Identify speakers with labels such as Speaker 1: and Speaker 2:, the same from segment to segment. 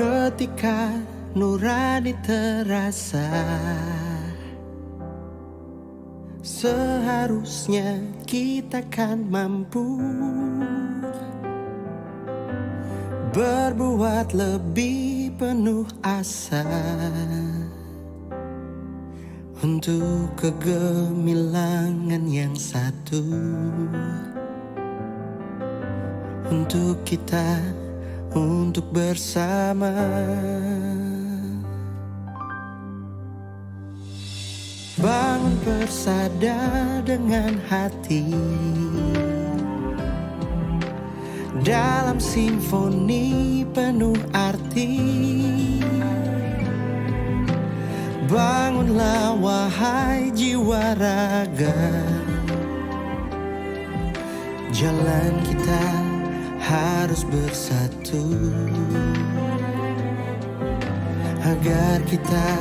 Speaker 1: Ketika nurani terasa, seharusnya kita kan mampu berbuat lebih penuh asa untuk kegemilangan yang satu, untuk kita, untuk bersama. Bangun bersada dengan hati dalam simfoni penuh arti. Bangunlah wahai jiwa raga, jalan kita harus bersatu agar kita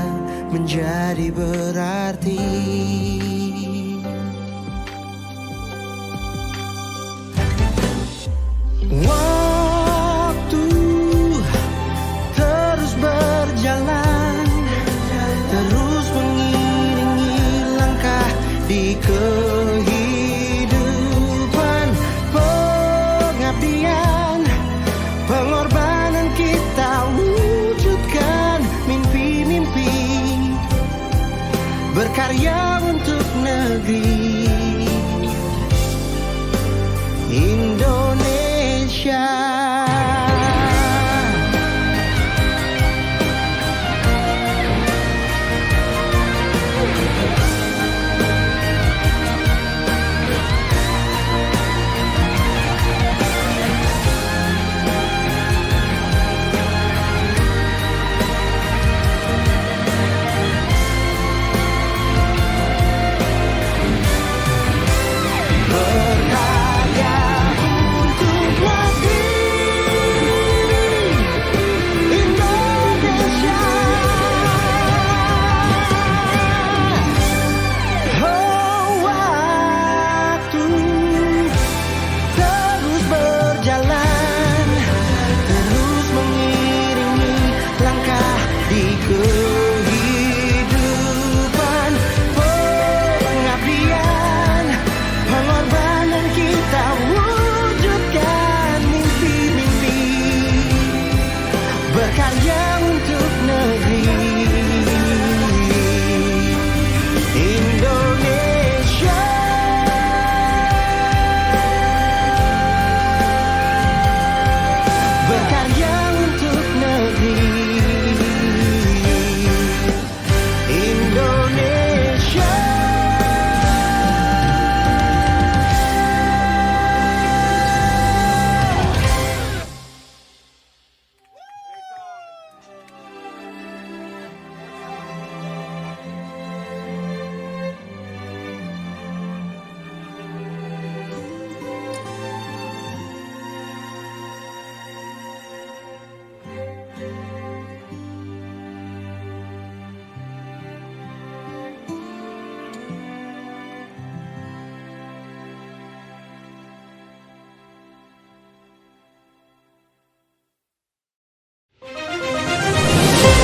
Speaker 1: menjadi berarti. Waktu terus berjalan, terus mengiringi langkah di kehidupan. Pengabdian, pengorbanan kita wujudkan mimpi-mimpi, berkarya untuk negeri Indonesia.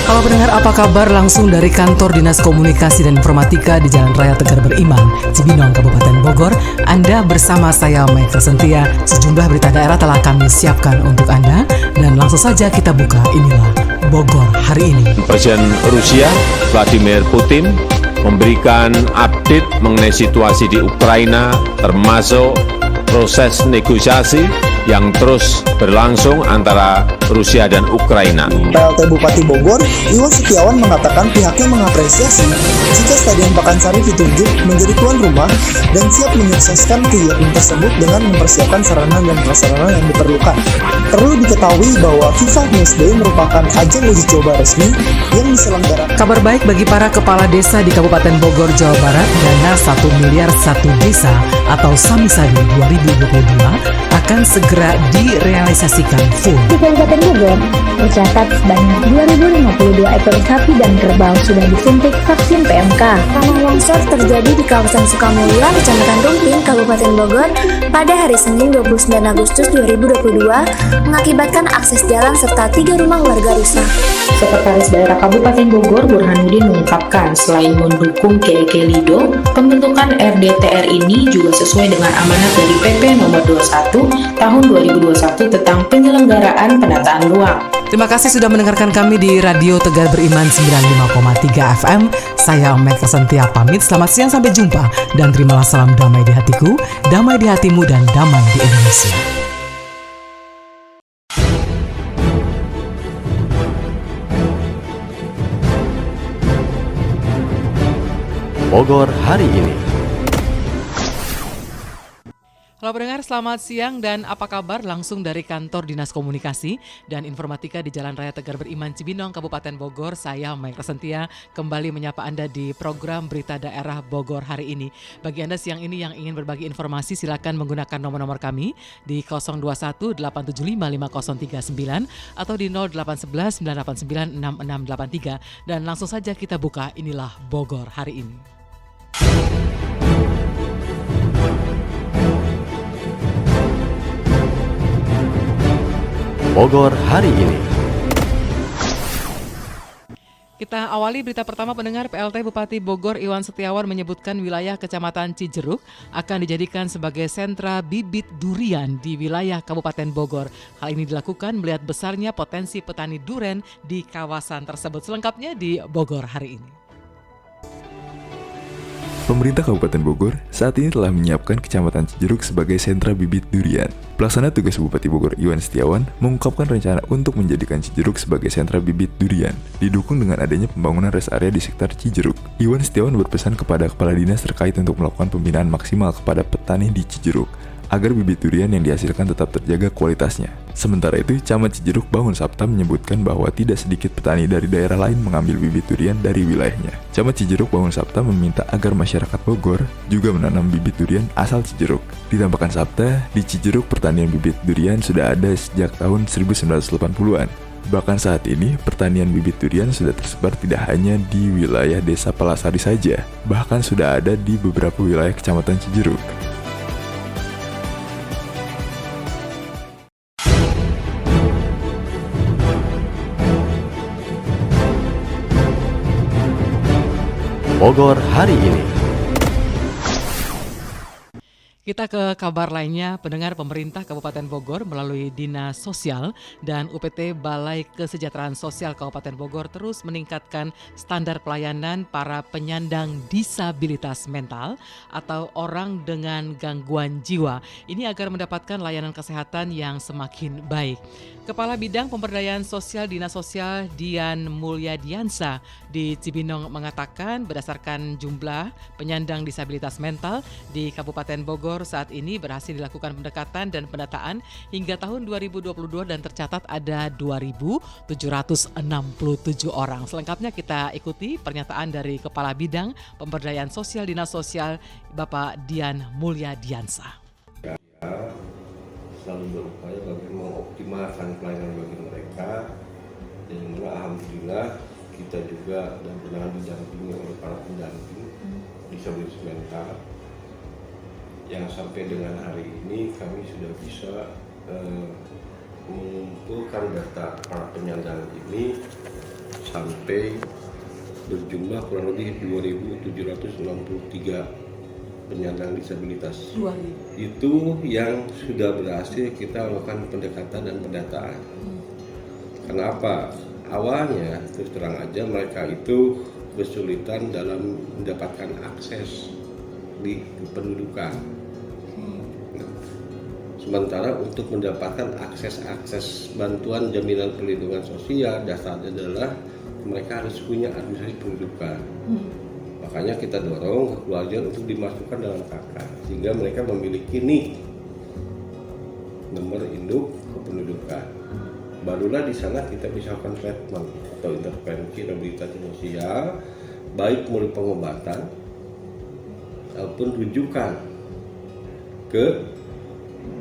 Speaker 2: Halo pendengar, apa kabar? Langsung dari kantor Dinas Komunikasi dan Informatika di Jalan Raya Tegar Beriman, Cibinong, Kabupaten Bogor. Anda bersama saya, Michael Sentia. Sejumlah berita daerah telah kami siapkan untuk Anda, dan langsung saja kita buka. Inilah Bogor hari ini.
Speaker 3: Presiden Rusia Vladimir Putin memberikan update mengenai situasi di Ukraina, termasuk proses negosiasi yang terus berlangsung antara Rusia dan Ukraina.
Speaker 4: PLT Bupati Bogor, Iwan Setiawan mengatakan pihaknya mengapresiasi jika Stadion Pakansari ditunjuk menjadi tuan rumah dan siap menyukseskan kegiatan tersebut dengan mempersiapkan sarana dan prasarana yang diperlukan. Perlu diketahui bahwa FIFA Matchday merupakan ajang uji coba resmi yang diselenggarakan.
Speaker 2: Kabar baik bagi para kepala desa di Kabupaten Bogor, Jawa Barat. Dana 1 miliar 1 desa atau Samisadi 2022 akan segera direalisasikan full.
Speaker 5: Di Kabupaten Bogor, tercatat sebanyak 2.052 ekor sapi dan kerbau sudah disuntik vaksin PMK. Tanah longsor terjadi di kawasan Sukamulya, Kecamatan Rumpin, Kabupaten Bogor pada hari Senin 29 Agustus 2022 mengakibatkan akses jalan serta 3 rumah warga rusak.
Speaker 6: Sekretaris Daerah Kabupaten Bogor Burhanuddin mengungkapkan selain mendukung KK Lido, pembentukan RDTR ini juga sesuai dengan amanat dari PP nomor 21 tahun 2021 tentang penyelenggaraan penataan ruang.
Speaker 2: Terima kasih sudah mendengarkan kami di Radio Tegar Beriman 95,3 FM. Saya Michael Sentia pamit. Selamat siang, sampai jumpa. Dan terimalah salam damai di hatiku, damai di hatimu, dan damai di Indonesia.
Speaker 7: Bogor hari ini.
Speaker 2: Halo pendengar, selamat siang dan apa kabar? Langsung dari kantor Dinas Komunikasi dan Informatika di Jalan Raya Tegar Beriman Cibinong, Kabupaten Bogor. Saya Michael Sentia kembali menyapa Anda di program Berita Daerah Bogor hari ini. Bagi Anda siang ini yang ingin berbagi informasi, silakan menggunakan nomor-nomor kami di 021 875 5039 atau di 0811 989 6683. Dan langsung saja kita buka, inilah Bogor hari ini.
Speaker 7: Bogor hari ini.
Speaker 2: Kita awali berita pertama pendengar. PLT Bupati Bogor Iwan Setiawan menyebutkan wilayah Kecamatan Cijeruk akan dijadikan sebagai sentra bibit durian di wilayah Kabupaten Bogor. Hal ini dilakukan melihat besarnya potensi petani duren di kawasan tersebut. Selengkapnya di Bogor hari ini.
Speaker 8: Pemerintah Kabupaten Bogor saat ini telah menyiapkan Kecamatan Cijeruk sebagai sentra bibit durian. Pelaksana tugas Bupati Bogor Iwan Setiawan mengungkapkan rencana untuk menjadikan Cijeruk sebagai sentra bibit durian, didukung dengan adanya pembangunan rest area di sekitar Cijeruk. Iwan Setiawan berpesan kepada kepala dinas terkait untuk melakukan pembinaan maksimal kepada petani di Cijeruk, agar bibit durian yang dihasilkan tetap terjaga kualitasnya. Sementara itu, Camat Cijeruk Bangun Sapta menyebutkan bahwa tidak sedikit petani dari daerah lain mengambil bibit durian dari wilayahnya. Camat Cijeruk Bangun Sapta meminta agar masyarakat Bogor juga menanam bibit durian asal Cijeruk. Ditambahkan Sapta, di Cijeruk pertanian bibit durian sudah ada sejak tahun 1980-an. Bahkan saat ini, pertanian bibit durian sudah tersebar tidak hanya di wilayah Desa Palasari saja, bahkan sudah ada di beberapa wilayah Kecamatan Cijeruk.
Speaker 7: Bogor hari ini.
Speaker 2: Kita ke kabar lainnya, pendengar. Pemerintah Kabupaten Bogor melalui Dinas Sosial dan UPT Balai Kesejahteraan Sosial Kabupaten Bogor terus meningkatkan standar pelayanan para penyandang disabilitas mental atau orang dengan gangguan jiwa. Ini agar mendapatkan layanan kesehatan yang semakin baik. Kepala Bidang Pemberdayaan Sosial Dinas Sosial Dian Mulyadiansa di Cibinong mengatakan berdasarkan jumlah penyandang disabilitas mental di Kabupaten Bogor saat ini berhasil dilakukan pendekatan dan pendataan hingga tahun 2022 dan tercatat ada 2.767 orang. Selengkapnya kita ikuti pernyataan dari Kepala Bidang Pemberdayaan Sosial Dinas Sosial Bapak Dian Mulyadiansa.
Speaker 9: Selalu berupaya bagaimana mengoptimalkan pelayanan bagi mereka, dan mana alhamdulillah kita juga dan pernah didampingi oleh para pendamping disabilitas mental yang sampai dengan hari ini kami sudah bisa mengumpulkan data para penyandang ini sampai berjumlah kurang lebih 2.763 penyandang disabilitas. Itu yang sudah berhasil kita lakukan pendekatan dan pendataan. Kenapa? Awalnya terus terang aja mereka itu kesulitan dalam mendapatkan akses di kependudukan. Sementara untuk mendapatkan akses bantuan jaminan perlindungan sosial, dasarnya adalah mereka harus punya administrasi pendudukan. Makanya kita dorong keluarga untuk dimasukkan dalam KK sehingga mereka memiliki NIK, nomor induk kependudukan. Barulah di sana kita bisa lakukan treatment atau intervensi rehabilitasi sosial, baik melalui pengobatan ataupun rujukan ke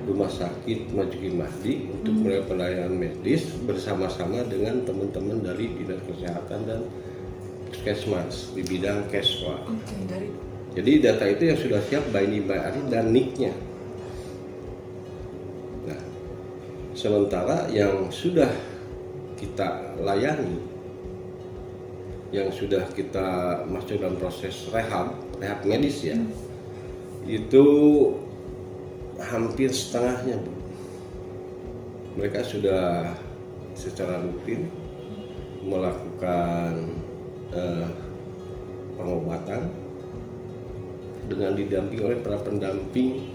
Speaker 9: Rumah Sakit Marzuki Mahdi untuk melakukan pelayanan medis bersama-sama dengan teman-teman dari Dinas Kesehatan dan Puskesmas di bidang Keswa. Jadi data itu yang sudah siap by NIM by ARI dan NIK-nya. Nah, sementara yang sudah kita layani, yang sudah kita masuk dalam proses rehab medis ya, itu hampir setengahnya, Bu. Mereka sudah secara rutin melakukan pengobatan dengan didampingi oleh para pendamping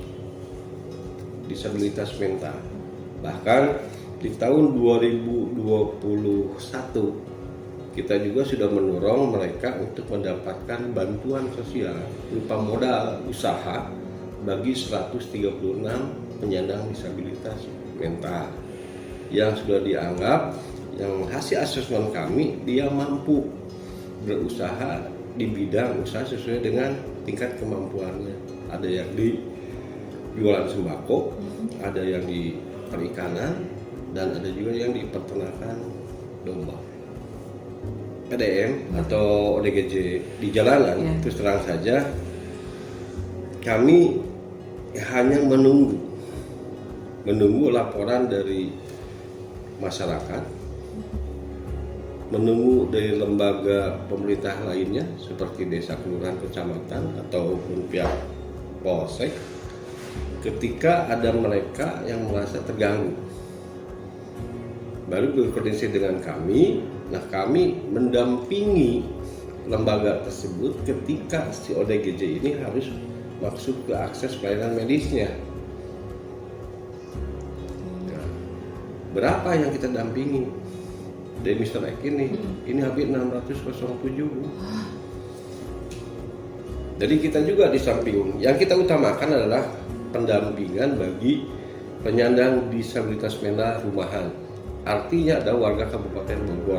Speaker 9: disabilitas mental. Bahkan di tahun 2021 kita juga sudah mendorong mereka untuk mendapatkan bantuan sosial berupa modal usaha bagi 136 penyandang disabilitas mental yang sudah dianggap, yang hasil asesmen kami, dia mampu berusaha di bidang usaha sesuai dengan tingkat kemampuannya. Ada yang di jualan sembako, ada yang di perikanan, dan ada juga yang di peternakan domba. PDM atau ODGJ di jalanan, terus terang saja kami hanya menunggu laporan dari masyarakat, menunggu dari lembaga pemerintah lainnya seperti desa, kelurahan, kecamatan ataupun pihak polsek ketika ada mereka yang merasa terganggu, baru berkoordinasi dengan kami. Nah, kami mendampingi lembaga tersebut ketika si ODGJ ini harus masuk ke akses pelayanan medisnya. Nah, berapa yang kita dampingi dari Mr. Ek ini hampir 607. Jadi kita juga di samping yang kita utamakan adalah pendampingan bagi penyandang disabilitas mental rumahan. Artinya ada warga Kabupaten Bogor.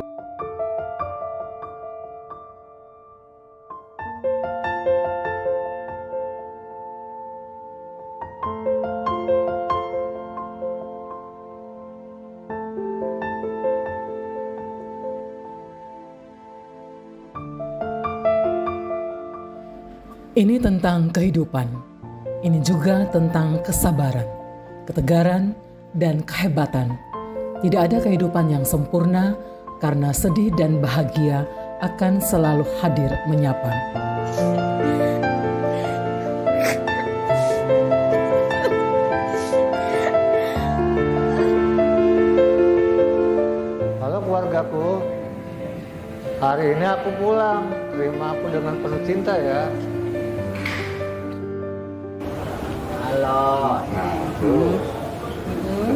Speaker 2: Ini tentang kehidupan. Ini juga tentang kesabaran, ketegaran, dan kehebatan. Tidak ada kehidupan yang sempurna karena sedih dan bahagia akan selalu hadir menyapa.
Speaker 10: Halo keluargaku, hari ini aku pulang. Terima aku dengan penuh cinta ya.
Speaker 11: Halo,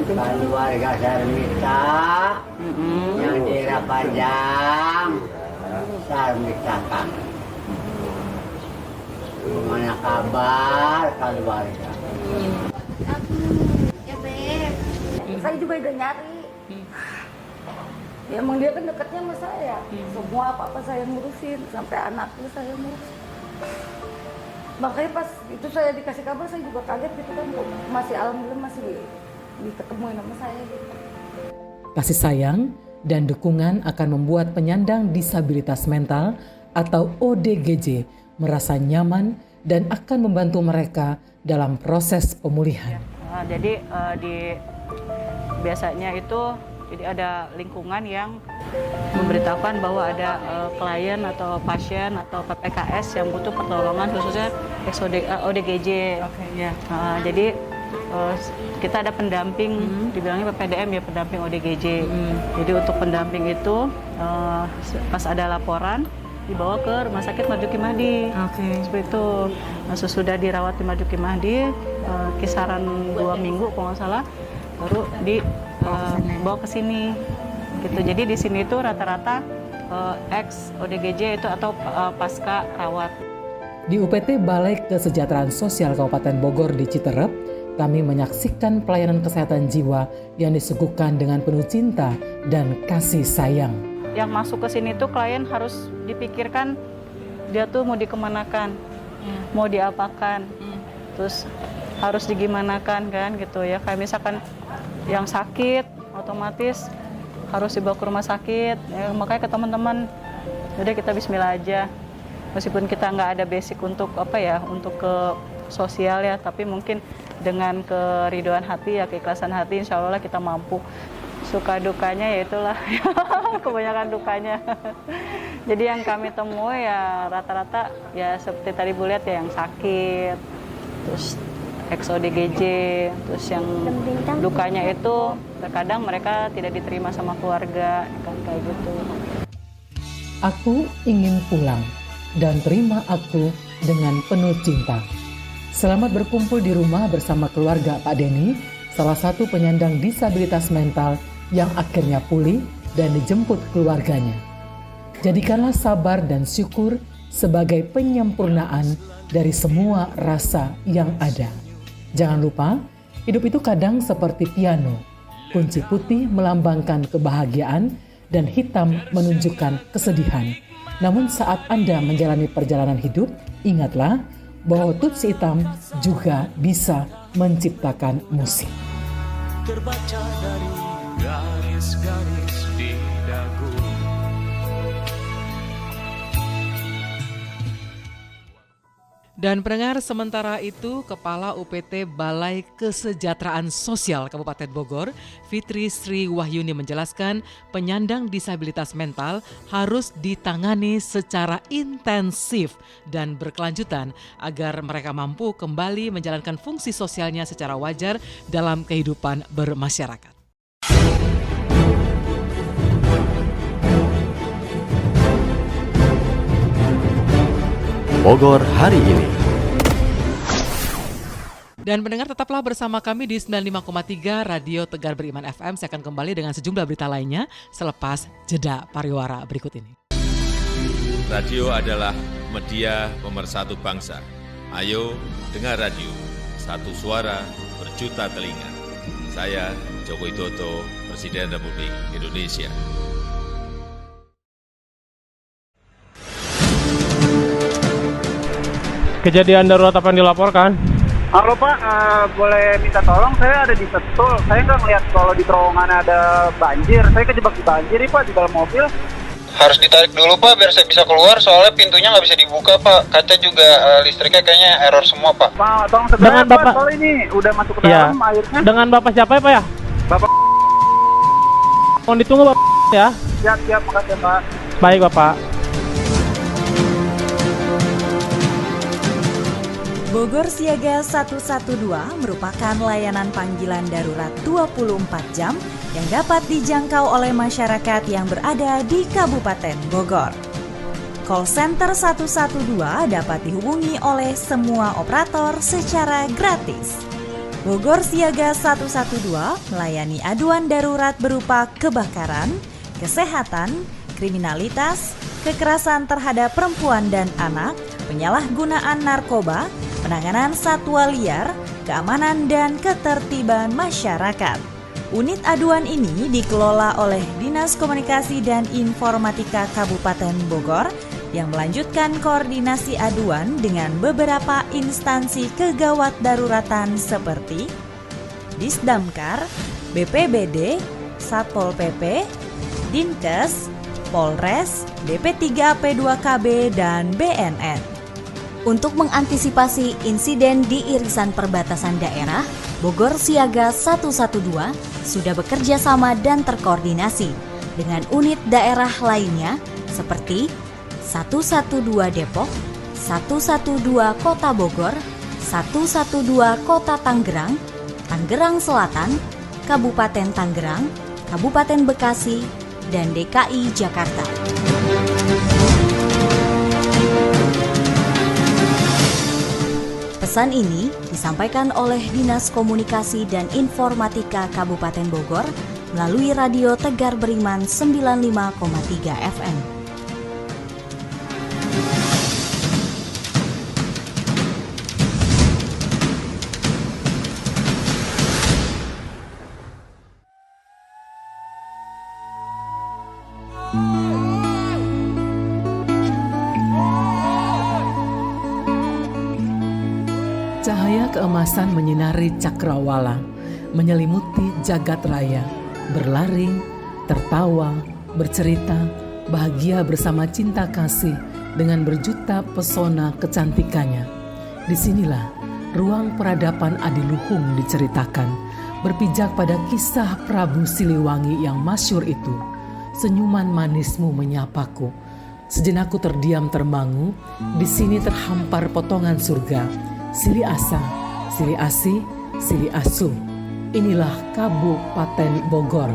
Speaker 11: keluarga Sarmita yang di Rapajang, Sarmita Kang. Gimana kabar keluarga?
Speaker 12: Ya Beb, saya juga udah nyari. Ya, emang dia kan dekatnya sama saya. Semua apa-apa saya ngurusin, sampai anaknya saya ngurusin. Makanya pas itu saya dikasih kabar, saya juga kaget gitu kan, masih alhamdulillah masih diketemuin sama saya gitu.
Speaker 2: Kasih sayang dan dukungan akan membuat penyandang disabilitas mental atau ODGJ merasa nyaman dan akan membantu mereka dalam proses pemulihan.
Speaker 13: Jadi biasanya itu jadi ada lingkungan yang memberitahukan bahwa ada klien atau pasien atau PPKS yang butuh pertolongan khususnya ODGJ. Jadi kita ada pendamping, dibilangnya PPDM ya, pendamping ODGJ. Jadi untuk pendamping itu pas ada laporan dibawa ke Rumah Sakit Marzuki Mahdi. Seperti itu. Nah, sesudah dirawat di Marzuki Mahdi kisaran 2 minggu kalau nggak salah, baru dibawa ke sini. Gitu. Jadi di sini itu rata-rata ex ODGJ itu atau pasca rawat.
Speaker 2: Di UPT Balai Kesejahteraan Sosial Kabupaten Bogor di Citerep, kami menyaksikan pelayanan kesehatan jiwa yang disuguhkan dengan penuh cinta dan kasih sayang.
Speaker 13: Yang masuk ke sini tuh klien harus dipikirkan dia tuh mau dikemanakan, mau diapakan, terus harus digimanakan kan gitu ya. Kayak misalkan yang sakit otomatis harus dibawa ke rumah sakit. Ya, makanya ke teman-teman, udah kita bismillah aja. Meskipun kita nggak ada basic untuk untuk ke sosial ya, tapi mungkin dengan keriduan hati ya, keikhlasan hati, insya Allah kita mampu. Suka dukanya ya itulah, kebanyakan dukanya. Jadi yang kami temui ya rata-rata ya seperti tadi Bu lihat ya, yang sakit, terus ex-ODGJ, terus yang dukanya itu terkadang mereka tidak diterima sama keluarga, kan kayak gitu.
Speaker 2: Aku ingin pulang dan terima aku dengan penuh cinta. Selamat berkumpul di rumah bersama keluarga Pak Denny, salah satu penyandang disabilitas mental yang akhirnya pulih dan dijemput keluarganya. Jadikanlah sabar dan syukur sebagai penyempurnaan dari semua rasa yang ada. Jangan lupa, hidup itu kadang seperti piano. Kunci putih melambangkan kebahagiaan dan hitam menunjukkan kesedihan. Namun saat Anda menjalani perjalanan hidup, ingatlah bahwa tutsi hitam juga bisa menciptakan musik.
Speaker 1: Terbaca dari garis-garis di dagu.
Speaker 2: Dan pendengar, sementara itu Kepala UPT Balai Kesejahteraan Sosial Kabupaten Bogor, Fitri Sri Wahyuni menjelaskan penyandang disabilitas mental harus ditangani secara intensif dan berkelanjutan agar mereka mampu kembali menjalankan fungsi sosialnya secara wajar dalam kehidupan bermasyarakat.
Speaker 7: Bogor hari ini.
Speaker 2: Dan pendengar, tetaplah bersama kami di 95,3 Radio Tegar Beriman FM. Saya akan kembali dengan sejumlah berita lainnya selepas jeda pariwara berikut ini.
Speaker 3: Radio adalah media pemersatu bangsa. Ayo dengar radio, satu suara berjuta telinga. Saya Joko Widodo, Presiden Republik Indonesia.
Speaker 14: Kejadian darurat apa yang dilaporkan?
Speaker 15: Halo Pak, boleh minta tolong, saya ada di Setul. Saya nggak ngeliat kalau di terowongan ada banjir. Saya kejebak di banjir nih Pak, di dalam mobil.
Speaker 16: Harus ditarik dulu Pak, biar saya bisa keluar. Soalnya pintunya nggak bisa dibuka Pak. Kaca juga listriknya kayaknya error semua Pak.
Speaker 15: Pak, tolong segera Pak, soalnya ini udah masuk ke dalam airnya.
Speaker 14: Dengan Bapak siapa ya Pak ya?
Speaker 15: Bapak.
Speaker 14: Mohon ditunggu Bapak ya.
Speaker 15: Siap, makasih Pak.
Speaker 14: Baik Bapak.
Speaker 17: Bogor Siaga 112 merupakan layanan panggilan darurat 24 jam yang dapat dijangkau oleh masyarakat yang berada di Kabupaten Bogor. Call Center 112 dapat dihubungi oleh semua operator secara gratis. Bogor Siaga 112 melayani aduan darurat berupa kebakaran, kesehatan, kriminalitas, kekerasan terhadap perempuan dan anak, penyalahgunaan narkoba, penanganan satwa liar, keamanan dan ketertiban masyarakat. Unit aduan ini dikelola oleh Dinas Komunikasi dan Informatika Kabupaten Bogor yang melanjutkan koordinasi aduan dengan beberapa instansi kegawat daruratan seperti Disdamkar, BPBD, Satpol PP, Dinkes, Polres, BP3P2KB, dan BNN. Untuk mengantisipasi insiden di irisan perbatasan daerah, Bogor Siaga 112 sudah bekerja sama dan terkoordinasi dengan unit daerah lainnya seperti 112 Depok, 112 Kota Bogor, 112 Kota Tangerang, Tangerang Selatan, Kabupaten Tangerang, Kabupaten Bekasi, dan DKI Jakarta. Pesan ini disampaikan oleh Dinas Komunikasi dan Informatika Kabupaten Bogor melalui Radio Tegar Beriman 95,3 FM.
Speaker 2: Cahaya Cahaya keemasan menyinari cakrawala, menyelimuti jagat raya, berlari, tertawa, bercerita, bahagia bersama cinta kasih dengan berjuta pesona kecantikannya. Disinilah ruang peradaban adiluhung diceritakan, berpijak pada kisah Prabu Siliwangi yang masyhur itu. Senyuman manismu menyapaku. Sejenak ku terdiam termangu, di sini terhampar potongan surga. Sili Asa, Sili Asi, Sili Asu. Inilah Kabupaten Bogor.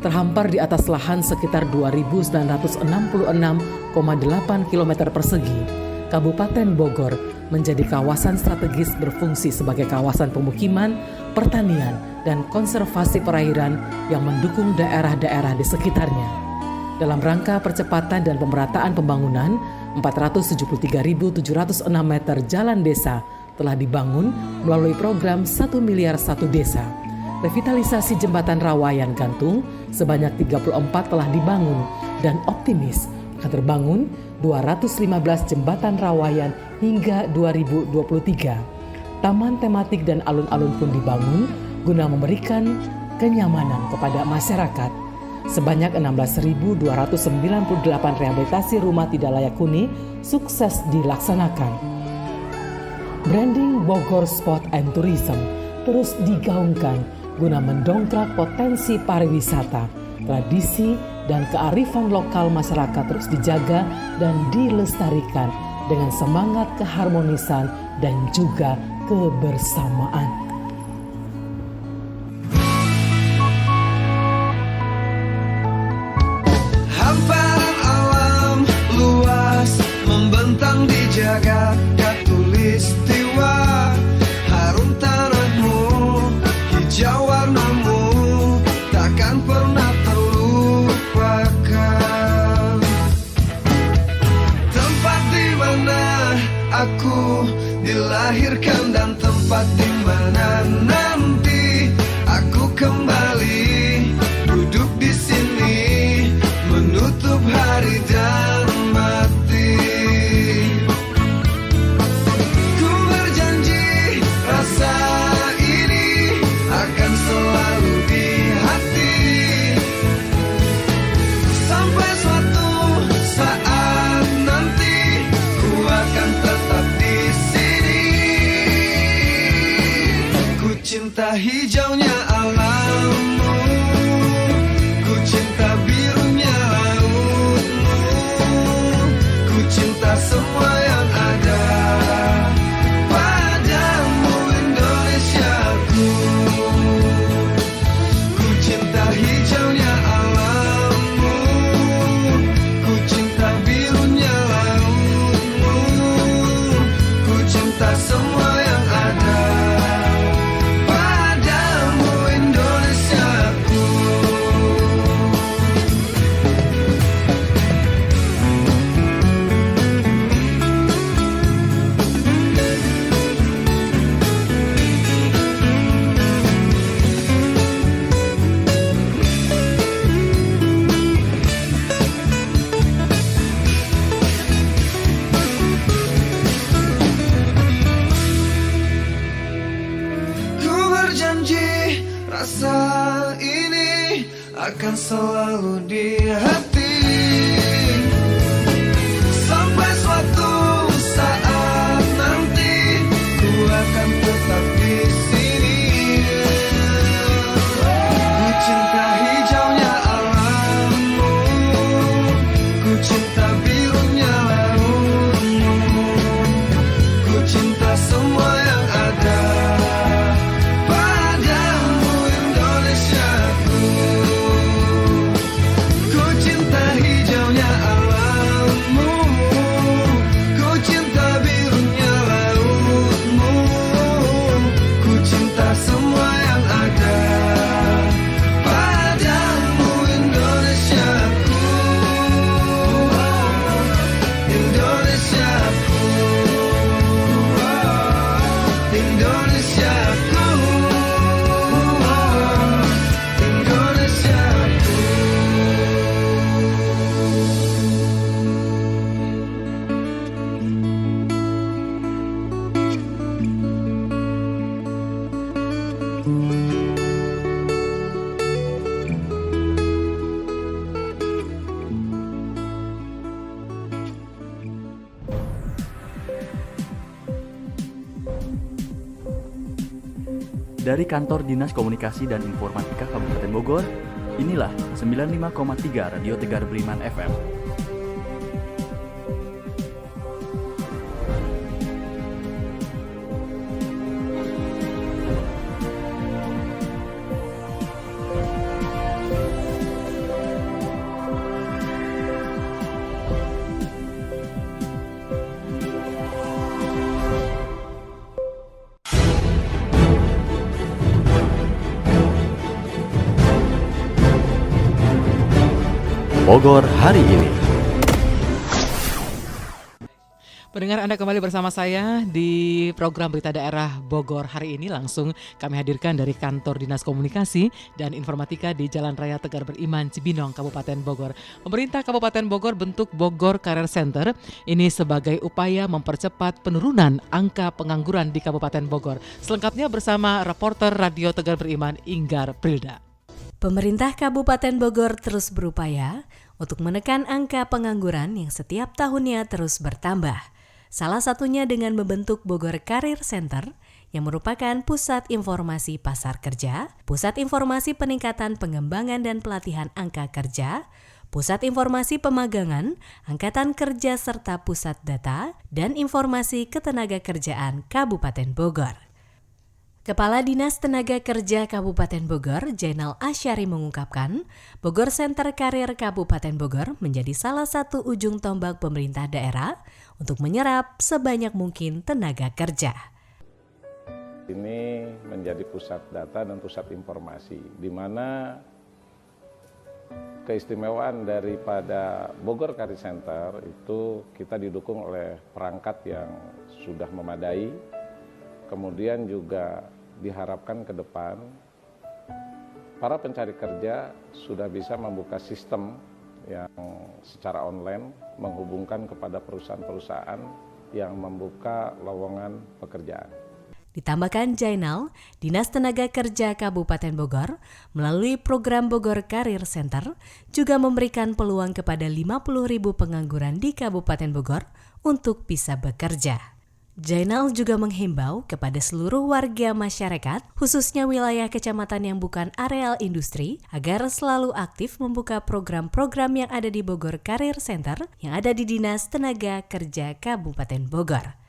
Speaker 2: Terhampar di atas lahan sekitar 2.966,8 km persegi. Kabupaten Bogor menjadi kawasan strategis berfungsi sebagai kawasan pemukiman, pertanian, dan konservasi perairan yang mendukung daerah-daerah di sekitarnya. Dalam rangka percepatan dan pemerataan pembangunan, 473.706 meter jalan desa telah dibangun melalui program 1 miliar 1 desa. Revitalisasi jembatan Rawayan Gantung sebanyak 34 telah dibangun dan optimis akan terbangun 215 jembatan Rawayan hingga 2023. Taman tematik dan alun-alun pun dibangun guna memberikan kenyamanan kepada masyarakat. Sebanyak 16.298 rehabilitasi rumah tidak layak huni sukses dilaksanakan. Branding Bogor Sport and Tourism terus digaungkan guna mendongkrak potensi pariwisata, tradisi, dan kearifan lokal masyarakat terus dijaga dan dilestarikan dengan semangat keharmonisan dan juga kebersamaan.
Speaker 18: Hamparan alam luas membentang di jagat khatulistiwa. Harum tanahmu, hijau warnamu, takkan pernah terlupakan. Tempat di mana aku dilahirkan dan tempat di mana nanti aku kembali duduk di sini menutup hari dan mati. Ku berjanji rasa ini akan selalu di hati sampai suatu saat nanti ku akan tetap di sini. Ku cinta hijaunya alammu, ku cinta birunya lautmu, ku cinta semua yang ada padamu Indonesiaku. Ku cinta hijaunya alammu, ku cinta birunya lautmu, ku cinta semua yang ada padamu Indonesiaku. Ku berjanji rasa ini akan selalu di hati sampai suatu saat nanti ku akan tetap di sini. Ku cinta hijaunya alammu, ku cinta birunya lautmu, ku cinta semua yang ada padamu Indonesiaku. Ku cinta hijaunya alammu, ku cinta birunya lautmu, ku cinta semua yang ada padamu Indonesiaku. Indonesiaku, Indonesiaku, Indonesiaku.
Speaker 19: Dari kantor Dinas Komunikasi dan Informatika Kabupaten Bogor, inilah 95,3 Radio Tegar Beriman FM.
Speaker 7: Bogor hari ini.
Speaker 2: Pendengar, Anda kembali bersama saya di program Berita Daerah Bogor hari ini. Langsung kami hadirkan dari kantor Dinas Komunikasi dan Informatika di Jalan Raya Tegar Beriman, Cibinong, Kabupaten Bogor. Pemerintah Kabupaten Bogor bentuk Bogor Career Center ini sebagai upaya mempercepat penurunan angka pengangguran di Kabupaten Bogor. Selengkapnya bersama reporter Radio Tegar Beriman, Inggar Prilda.
Speaker 20: Pemerintah Kabupaten Bogor terus berupaya untuk menekan angka pengangguran yang setiap tahunnya terus bertambah. Salah satunya dengan membentuk Bogor Career Center yang merupakan pusat informasi pasar kerja, pusat informasi peningkatan pengembangan dan pelatihan angka kerja, pusat informasi pemagangan, angkatan kerja serta pusat data dan informasi ketenagakerjaan Kabupaten Bogor. Kepala Dinas Tenaga Kerja Kabupaten Bogor, Jainal Asyari mengungkapkan, Bogor Center Karir Kabupaten Bogor menjadi salah satu ujung tombak pemerintah daerah untuk menyerap sebanyak mungkin tenaga kerja.
Speaker 21: Ini menjadi pusat data dan pusat informasi, di mana keistimewaan daripada Bogor Career Center itu kita didukung oleh perangkat yang sudah memadai. Kemudian juga diharapkan ke depan para pencari kerja sudah bisa membuka sistem yang secara online menghubungkan kepada perusahaan-perusahaan yang membuka lowongan pekerjaan.
Speaker 20: Ditambahkan Jainal, Dinas Tenaga Kerja Kabupaten Bogor melalui program Bogor Career Center juga memberikan peluang kepada 50.000 pengangguran di Kabupaten Bogor untuk bisa bekerja. Jainal juga menghimbau kepada seluruh warga masyarakat, khususnya wilayah kecamatan yang bukan areal industri, agar selalu aktif membuka program-program yang ada di Bogor Career Center yang ada di Dinas Tenaga Kerja Kabupaten Bogor.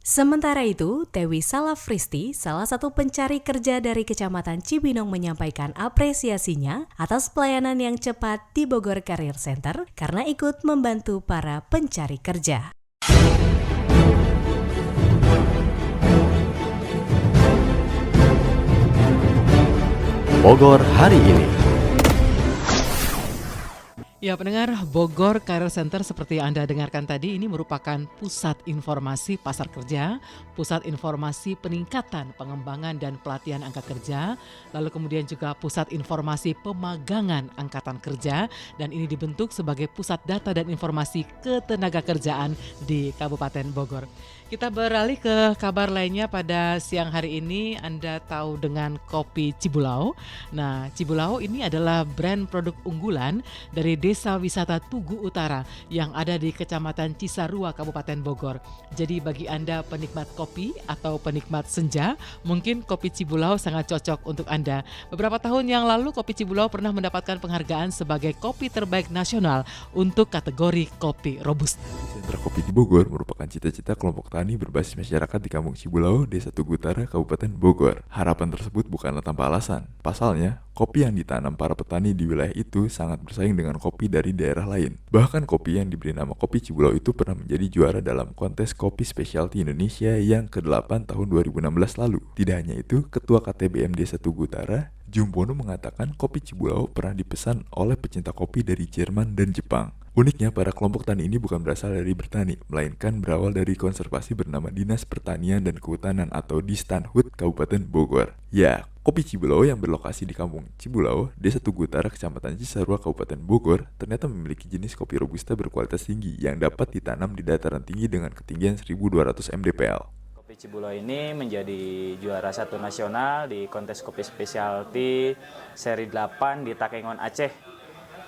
Speaker 20: Sementara itu, Tewi Salafristi, salah satu pencari kerja dari Kecamatan Cibinong, menyampaikan apresiasinya atas pelayanan yang cepat di Bogor Career Center karena ikut membantu para pencari kerja.
Speaker 7: Bogor hari ini.
Speaker 2: Ya, pendengar, Bogor Career Center seperti yang Anda dengarkan tadi ini merupakan pusat informasi pasar kerja, pusat informasi peningkatan pengembangan dan pelatihan angka kerja, lalu kemudian juga pusat informasi pemagangan angkatan kerja, dan ini dibentuk sebagai pusat data dan informasi ketenagakerjaan di Kabupaten Bogor. Kita beralih ke kabar lainnya pada siang hari ini. Anda tahu dengan kopi Cibulau. Nah, Cibulau ini adalah brand produk unggulan dari Desa Wisata Tugu Utara yang ada di Kecamatan Cisarua, Kabupaten Bogor. Jadi bagi Anda penikmat kopi atau penikmat senja, mungkin kopi Cibulau sangat cocok untuk Anda. Beberapa tahun yang lalu kopi Cibulau pernah mendapatkan penghargaan sebagai kopi terbaik nasional untuk kategori kopi robusta.
Speaker 8: Sentra kopi di Bogor merupakan cita-cita kelompok tani berbasis masyarakat di Kampung Cibulau, Desa Tugu Utara, Kabupaten Bogor. Harapan tersebut bukanlah tanpa alasan. Pasalnya, kopi yang ditanam para petani di wilayah itu sangat bersaing dengan kopi dari daerah lain. Bahkan kopi yang diberi nama kopi Cibulau itu pernah menjadi juara dalam kontes kopi specialty Indonesia yang ke-8 tahun 2016 lalu. Tidak hanya itu, Ketua KTBM Desa Tugu Utara, Jumpono, mengatakan kopi Cibulau pernah dipesan oleh pecinta kopi dari Jerman dan Jepang. Uniknya, para kelompok tani ini bukan berasal dari bertani, melainkan berawal dari konservasi bernama Dinas Pertanian dan Kehutanan atau Distanhut Kabupaten Bogor. Ya, kopi Cibulau yang berlokasi di Kampung Cibulau, Desa Tugu Utara, Kecamatan Cisarua, Kabupaten Bogor, ternyata memiliki jenis kopi robusta berkualitas tinggi yang dapat ditanam di dataran tinggi dengan ketinggian 1.200 mdpl.
Speaker 21: Kopi
Speaker 4: Kopi Cibulo ini menjadi juara 1 nasional di kontes kopi specialty seri 8 di Takengon, Aceh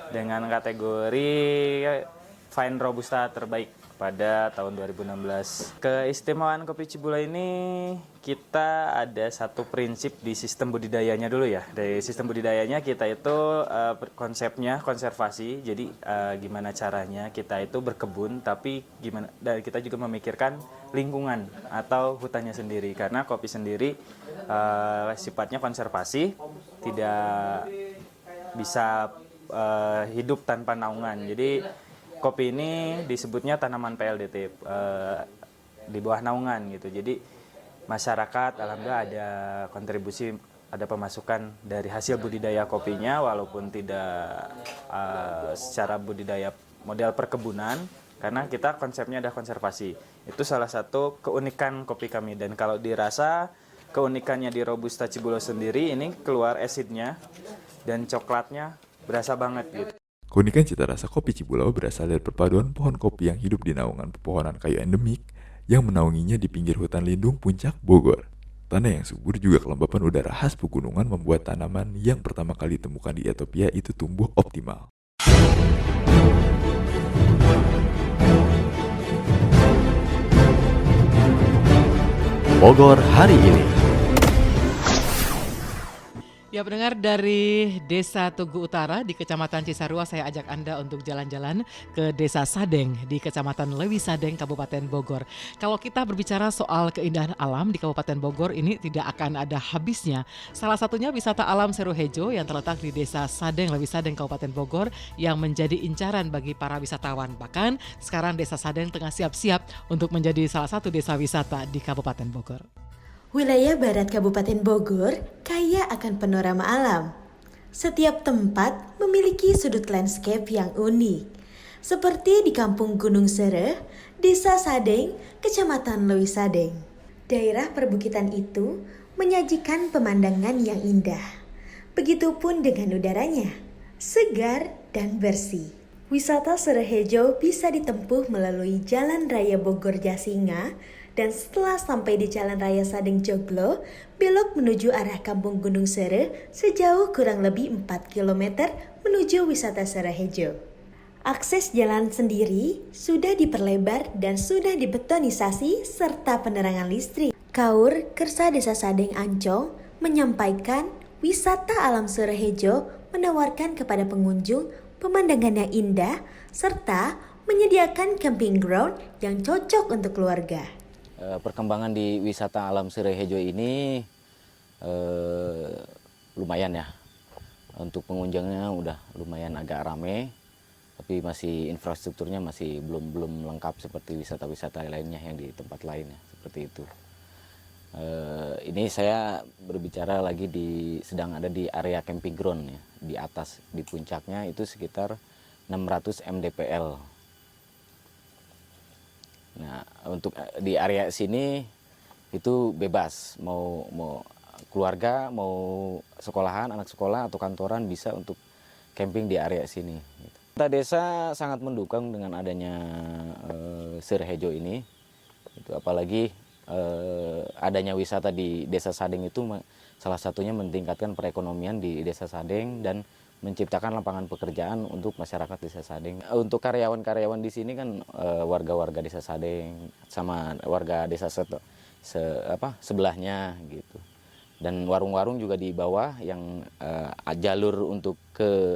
Speaker 4: dengan kategori Fine Robusta terbaik pada tahun 2016. Keistimewaan Kopi Cibulo ini kita ada satu prinsip di sistem budidayanya dulu ya. Dari sistem budidayanya kita itu konsepnya konservasi. Jadi gimana caranya kita itu berkebun, tapi gimana dan kita juga memikirkan lingkungan atau hutannya sendiri. Karena kopi sendiri sifatnya konservasi, tidak bisa hidup tanpa naungan. Jadi kopi ini disebutnya tanaman PLDT di bawah naungan gitu. Jadi masyarakat alhamdulillah ada kontribusi, ada pemasukan dari hasil budidaya kopinya walaupun tidak secara budidaya model perkebunan, karena kita konsepnya ada konservasi. Itu salah satu keunikan kopi kami. Dan kalau dirasa keunikannya di Robusta Cibulo sendiri ini keluar asidnya dan coklatnya berasa banget gitu.
Speaker 8: Keunikan cita rasa kopi Cibulo berasal dari perpaduan pohon kopi yang hidup di naungan pepohonan kayu endemik yang menaunginya di pinggir hutan lindung Puncak Bogor. Tanah yang subur juga kelembapan udara khas pegunungan membuat tanaman yang pertama kali ditemukan di Ethiopia itu tumbuh optimal.
Speaker 7: Bogor hari ini.
Speaker 2: Ya, pendengar, dari Desa Tugu Utara di Kecamatan Cisarua, saya ajak Anda untuk jalan-jalan ke Desa Sadeng di Kecamatan Lewi Sadeng, Kabupaten Bogor. Kalau kita berbicara soal keindahan alam di Kabupaten Bogor ini tidak akan ada habisnya. Salah satunya wisata alam Seru Hejo yang terletak di Desa Sadeng, Lewi Sadeng, Kabupaten Bogor yang menjadi incaran bagi para wisatawan. Bahkan sekarang Desa Sadeng tengah siap-siap untuk menjadi salah satu desa wisata di Kabupaten Bogor.
Speaker 22: Wilayah barat Kabupaten Bogor kaya akan panorama alam. Setiap tempat memiliki sudut landscape yang unik. Seperti di Kampung Gunung Sereh, Desa Sadeng, Kecamatan Lewi Sadeng. Daerah perbukitan itu menyajikan pemandangan yang indah. Begitupun dengan udaranya, segar dan bersih. Wisata Seru Hejo bisa ditempuh melalui Jalan Raya Bogor Jasinga, dan setelah sampai di Jalan Raya Sadeng Joglo, belok menuju arah Kampung Gunung Sereh sejauh kurang lebih 4 km menuju wisata Seru Hejo. Akses jalan sendiri sudah diperlebar dan sudah dibetonisasi serta penerangan listrik. Kaur Kersa Desa Sadeng Ancong menyampaikan wisata alam Seru Hejo menawarkan kepada pengunjung pemandangan yang indah serta menyediakan camping ground yang cocok untuk keluarga.
Speaker 23: Perkembangan di wisata alam Seru Hejo ini lumayan ya. Untuk pengunjungnya udah lumayan agak rame, tapi masih infrastrukturnya masih belum lengkap seperti wisata-wisata lainnya yang di tempat lainnya seperti itu. Ini saya berbicara lagi sedang ada di area camping ground ya, di atas di puncaknya itu sekitar 600 mdpl. Nah, untuk di area sini itu bebas, mau keluarga, mau sekolahan, anak sekolah atau kantoran bisa untuk camping di area sini. Kita desa sangat mendukung dengan adanya Seru Hejo ini, itu apalagi adanya wisata di Desa Sadeng itu salah satunya meningkatkan perekonomian di Desa Sadeng dan menciptakan lapangan pekerjaan untuk masyarakat Desa Sadeng. Untuk karyawan-karyawan di sini kan warga-warga Desa Sadeng sama warga desa sebelahnya gitu. Dan warung-warung juga di bawah yang jalur untuk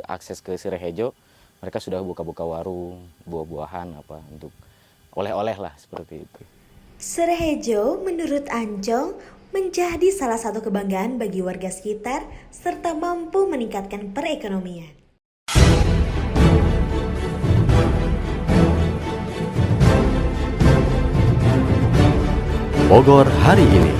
Speaker 23: akses ke Seru Hejo, mereka sudah buka-buka warung, buah-buahan untuk oleh-oleh lah seperti itu.
Speaker 22: Seru Hejo menurut Ancong menjadi salah satu kebanggaan bagi warga sekitar serta mampu meningkatkan perekonomian.
Speaker 7: Bogor hari ini.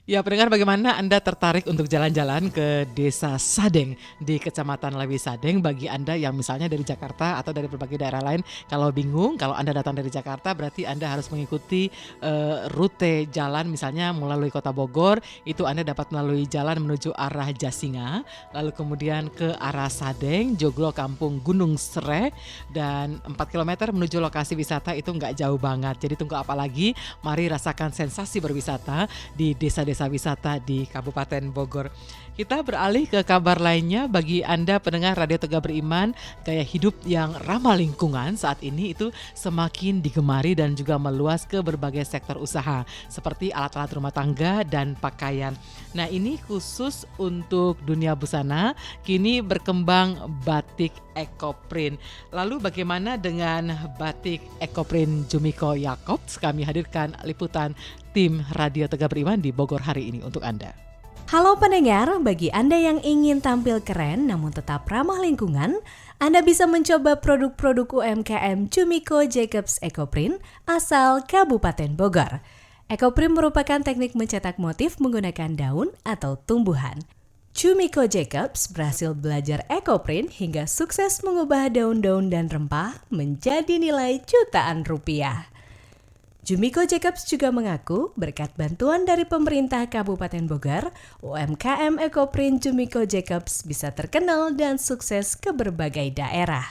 Speaker 2: Ya, pendengar, bagaimana Anda tertarik untuk jalan-jalan ke Desa Sadeng di Kecamatan Lewi Sadeng? Bagi Anda yang misalnya dari Jakarta atau dari berbagai daerah lain, kalau bingung, kalau Anda datang dari Jakarta berarti Anda harus mengikuti rute jalan, misalnya melalui Kota Bogor, itu Anda dapat melalui jalan menuju arah Jasinga, lalu kemudian ke arah Sadeng, Joglo, Kampung Gunung Sere, dan 4 km menuju lokasi wisata. Itu nggak jauh banget. Jadi tunggu apa lagi? Mari rasakan sensasi berwisata di desa-desa wisata di Kabupaten Bogor. Kita beralih ke kabar lainnya. Bagi Anda pendengar Radio Tegar Beriman, gaya hidup yang ramah lingkungan saat ini itu semakin digemari dan juga meluas ke berbagai sektor usaha seperti alat-alat rumah tangga dan pakaian. Nah, ini khusus untuk dunia busana, kini berkembang batik ekoprint. Lalu bagaimana dengan batik ekoprint Jumiko Yakobs? Kami hadirkan liputan tim Radio Tegar Beriman di Bogor hari ini untuk Anda.
Speaker 20: Halo pendengar, bagi Anda yang ingin tampil keren namun tetap ramah lingkungan, Anda bisa mencoba produk-produk UMKM Jumiko Jakobs Ekoprint asal Kabupaten Bogor. Ekoprint merupakan teknik mencetak motif menggunakan daun atau tumbuhan. Jumiko Jakobs berhasil belajar ekoprint hingga sukses mengubah daun-daun dan rempah menjadi nilai jutaan rupiah. Jumiko Jakobs juga mengaku berkat bantuan dari pemerintah Kabupaten Bogor, UMKM Ekoprint Jumiko Jakobs bisa terkenal dan sukses ke berbagai daerah.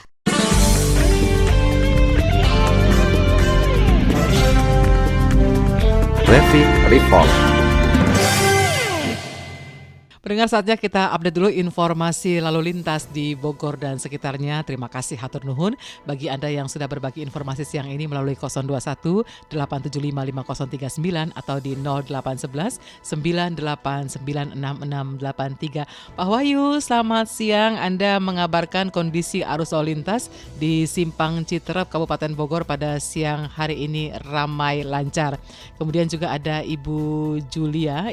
Speaker 7: Traffic Report.
Speaker 2: Pendengar, saatnya kita update dulu informasi lalu lintas di Bogor dan sekitarnya. Terima kasih hatur nuhun bagi Anda yang sudah berbagi informasi siang ini melalui 021 875 5039 atau di 0811 989 6683. Pak Wahyu, selamat siang. Anda mengabarkan kondisi arus lalu lintas di Simpang Citerep Kabupaten Bogor pada siang hari ini ramai lancar. Kemudian juga ada Ibu Julia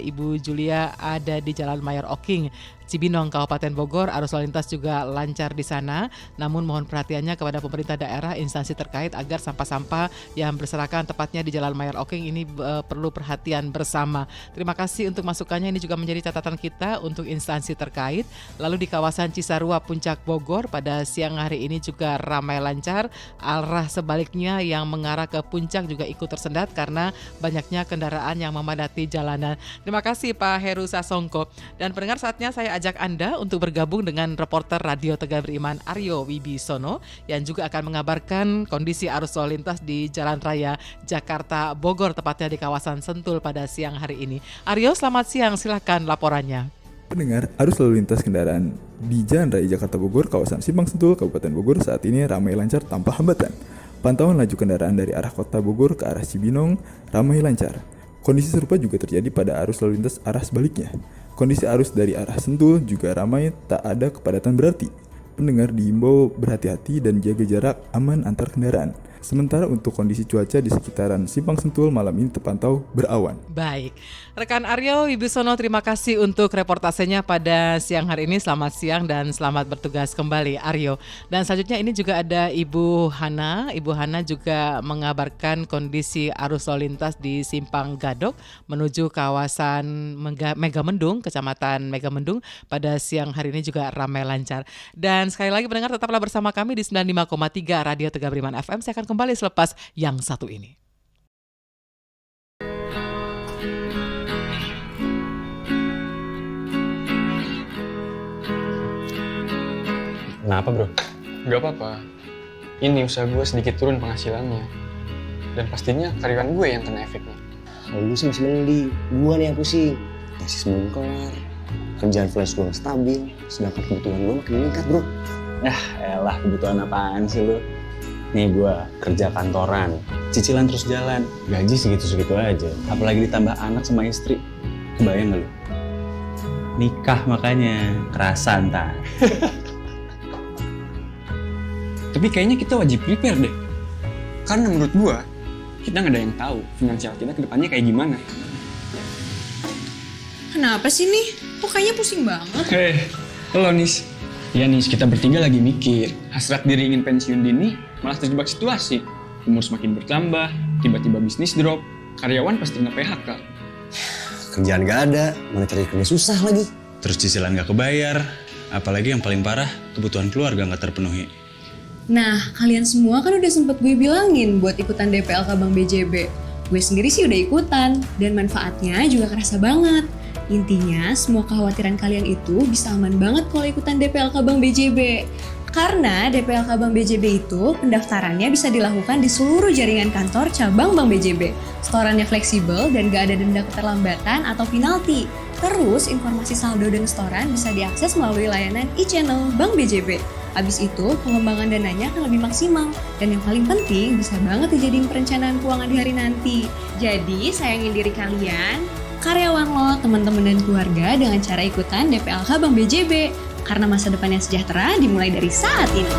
Speaker 2: ada di Jalan Mayor Oking, Cibinong, Kabupaten Bogor. Arus lalu lintas juga lancar di sana. Namun mohon perhatiannya kepada pemerintah daerah, instansi terkait agar sampah-sampah yang berserakan tepatnya di Jalan Mayor Oking ini perlu perhatian bersama. Terima kasih untuk masukannya. Ini juga menjadi catatan kita untuk instansi terkait. Lalu di kawasan Cisarua Puncak Bogor pada siang hari ini juga ramai lancar. Arah sebaliknya yang mengarah ke puncak juga ikut tersendat karena banyaknya kendaraan yang memadati jalanan. Terima kasih Pak Heru Sasongko. Dan pendengar, saatnya saya ajak Anda untuk bergabung dengan reporter Radio Tegar Beriman Aryo Wibisono yang juga akan mengabarkan kondisi arus lalu lintas di Jalan Raya Jakarta Bogor, tepatnya di kawasan Sentul pada siang hari ini. Aryo, selamat siang, silakan laporannya.
Speaker 8: Pendengar, arus lalu lintas kendaraan di Jalan Raya Jakarta Bogor, kawasan Simpang Sentul, Kabupaten Bogor saat ini ramai lancar tanpa hambatan. Pantauan laju kendaraan dari arah Kota Bogor ke arah Cibinong ramai lancar. Kondisi serupa juga terjadi pada arus lalu lintas arah sebaliknya. Kondisi arus dari arah Sentul juga ramai, tak ada kepadatan berarti. Pendengar diimbau berhati-hati dan jaga jarak aman antar kendaraan. Sementara untuk kondisi cuaca di sekitaran Simpang Sentul malam ini terpantau berawan.
Speaker 2: Baik, rekan Aryo Wibisono, terima kasih untuk reportasenya pada siang hari ini. Selamat siang dan selamat bertugas kembali Aryo. Dan selanjutnya ini juga ada Ibu Hana. Ibu Hana juga mengabarkan kondisi arus lalu lintas di Simpang Gadok menuju kawasan Megamendung, Kecamatan Megamendung pada siang hari ini juga ramai lancar. Dan sekali lagi pendengar, tetaplah bersama kami di 95,3 Radio Tegar Beriman FM. Saya akan kembali selepas yang satu ini.
Speaker 5: Kenapa bro? Gak apa-apa. Ini usaha gue sedikit turun penghasilannya. Dan pastinya karyawan gue yang kena efeknya.
Speaker 6: Lu sih masih mending, gue nih yang pusing. Tesis belum kelar, kerjaan freelance gue gak stabil, sedangkan kebutuhan gue makin meningkat bro.
Speaker 9: Elah, kebutuhan apaan sih lu? Nih gue kerja kantoran, cicilan terus jalan, gaji segitu-segitu aja. Apalagi ditambah anak sama istri, kebayang gak lu? Nikah makanya, kerasa ntar.
Speaker 5: Tapi kayaknya kita wajib prepare deh. Karena menurut gue, kita gak ada yang tahu finansial kita ke depannya kayak gimana.
Speaker 24: Kenapa sih nih? Kok kayaknya pusing banget?
Speaker 5: Halo Nis. Ya Nis, kita bertiga lagi mikir. Hasrat diri ingin pensiun dini, malah terjebak situasi. Umur semakin bertambah, tiba-tiba bisnis drop, karyawan pasti nge-PHK.
Speaker 6: kerjaan gak ada, mana cari kerja susah lagi.
Speaker 9: Terus cicilan gak kebayar, apalagi yang paling parah, kebutuhan keluarga gak terpenuhi.
Speaker 24: Nah, kalian semua kan udah sempet gue bilangin buat ikutan DPLK Bank BJB. Gue sendiri sih udah ikutan, dan manfaatnya juga kerasa banget. Intinya, semua kekhawatiran kalian itu bisa aman banget kalau ikutan DPLK Bank BJB. Karena DPLK Bank BJB itu pendaftarannya bisa dilakukan di seluruh jaringan kantor cabang Bank BJB. Setorannya fleksibel dan gak ada denda keterlambatan atau penalti. Terus informasi saldo dan setoran bisa diakses melalui layanan e-channel Bank BJB. Habis itu pengembangan dananya akan lebih maksimal. Dan yang paling penting bisa banget dijadiin perencanaan keuangan di hari nanti. Jadi sayangin diri kalian, karyawan lo, teman-teman dan keluarga dengan cara ikutan DPLK Bank BJB. Karena masa depan yang sejahtera dimulai dari saat ini.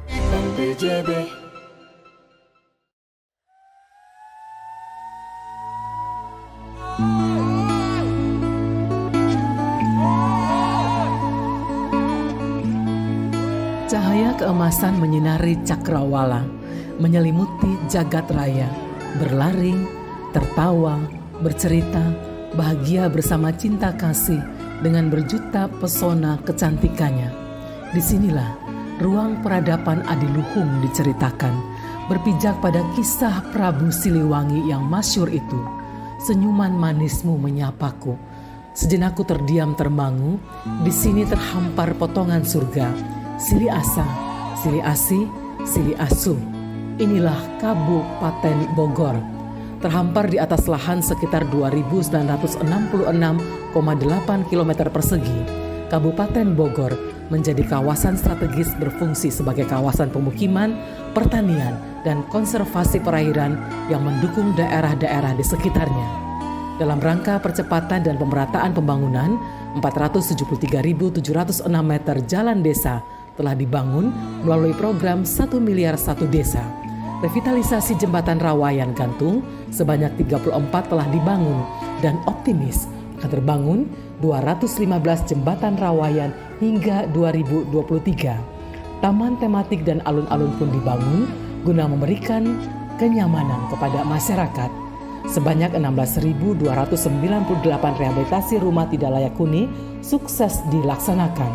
Speaker 18: Bank BJB.
Speaker 2: Cahaya keemasan menyinari cakrawala, menyelimuti jagat raya, berlaring, tertawa, bercerita, bahagia bersama cinta kasih dengan berjuta pesona kecantikannya. Disinilah ruang peradaban adiluhung diceritakan, berpijak pada kisah Prabu Siliwangi yang masyhur itu. Senyuman manismu menyapaku. Sejenak ku terdiam termangu, di sini terhampar potongan surga. Sili Asa, Sili Asi, Sili Asu. Inilah Kabupaten Bogor. Terhampar di atas lahan sekitar 2.966,8 km persegi, Kabupaten Bogor menjadi kawasan strategis berfungsi sebagai kawasan pemukiman, pertanian, dan konservasi perairan yang mendukung daerah-daerah di sekitarnya. Dalam rangka percepatan dan pemerataan pembangunan, 473.706 meter jalan desa telah dibangun melalui program 1 miliar 1 desa. Revitalisasi jembatan Rawayan Gantung sebanyak 34 telah dibangun dan optimis akan terbangun 215 jembatan Rawayan hingga 2023. Taman tematik dan alun-alun pun dibangun guna memberikan kenyamanan kepada masyarakat. Sebanyak 16.298 rehabilitasi rumah tidak layak huni sukses dilaksanakan.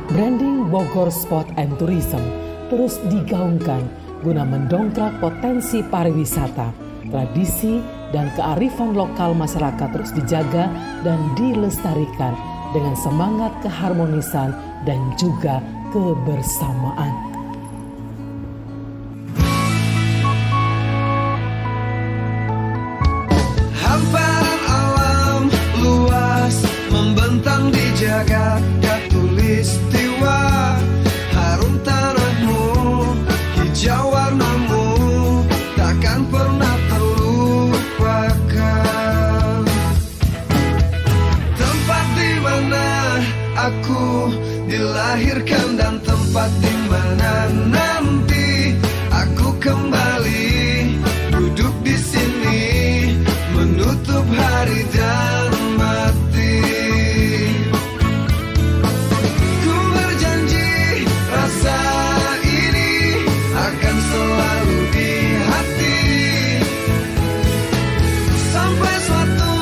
Speaker 2: Branding Bogor Sport and Tourism terus digaungkan guna mendongkrak potensi pariwisata, tradisi, dan kearifan lokal masyarakat terus dijaga dan dilestarikan dengan semangat keharmonisan dan juga kebersamaan.
Speaker 18: Hamparan alam luas membentang di jagat khatulistiwa. Harum tanahmu, hijau warnamu, takkan pernah terlupakan. Tempat di mana aku dilahirkan dan tempat di mana nanti aku kembali duduk di sini menutup hari dan mati. Ku berjanji rasa ini akan selalu di hati sampai suatu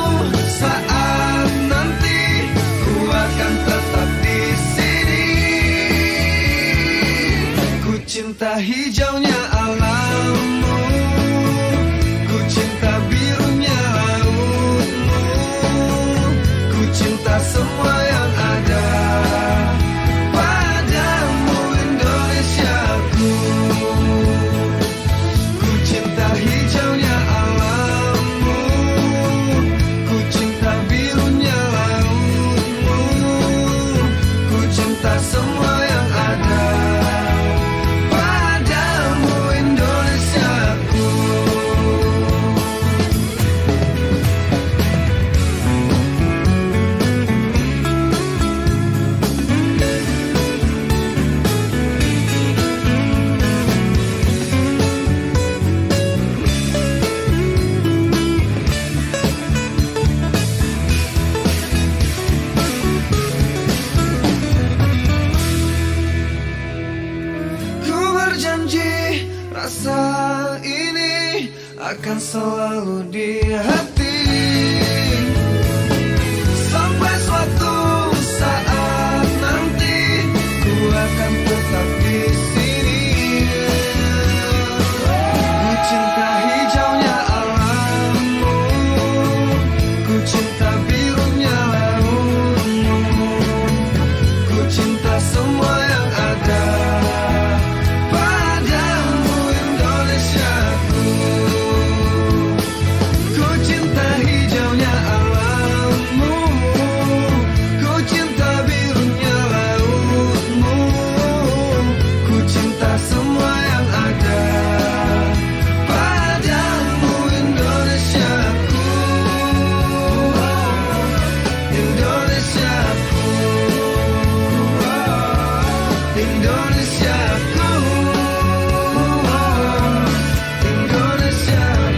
Speaker 18: saat nanti ku akan tetap di sini. Ku cinta hijaunya alammu, ku cinta birunya lautmu, ku cinta semua yang ada padamu Indonesiaku. Ku cinta hijaunya alammu, ku cinta birunya lautmu, ku cinta semua yang ada padamu Indonesia. Rasa ini akan selalu di hati sampai suatu saat nanti ku akan tetap di sini. Ku cinta hijaunya alammu, ku cinta birunya lautmu, ku cinta semua yang ada padamu Indonesiaku. Ku cinta hijaunya alammu, ku cinta birunya lautmu, ku cinta semua yang ada padamu Indonesiaku. Indonesiaku, Indonesiaku, Indonesiaku.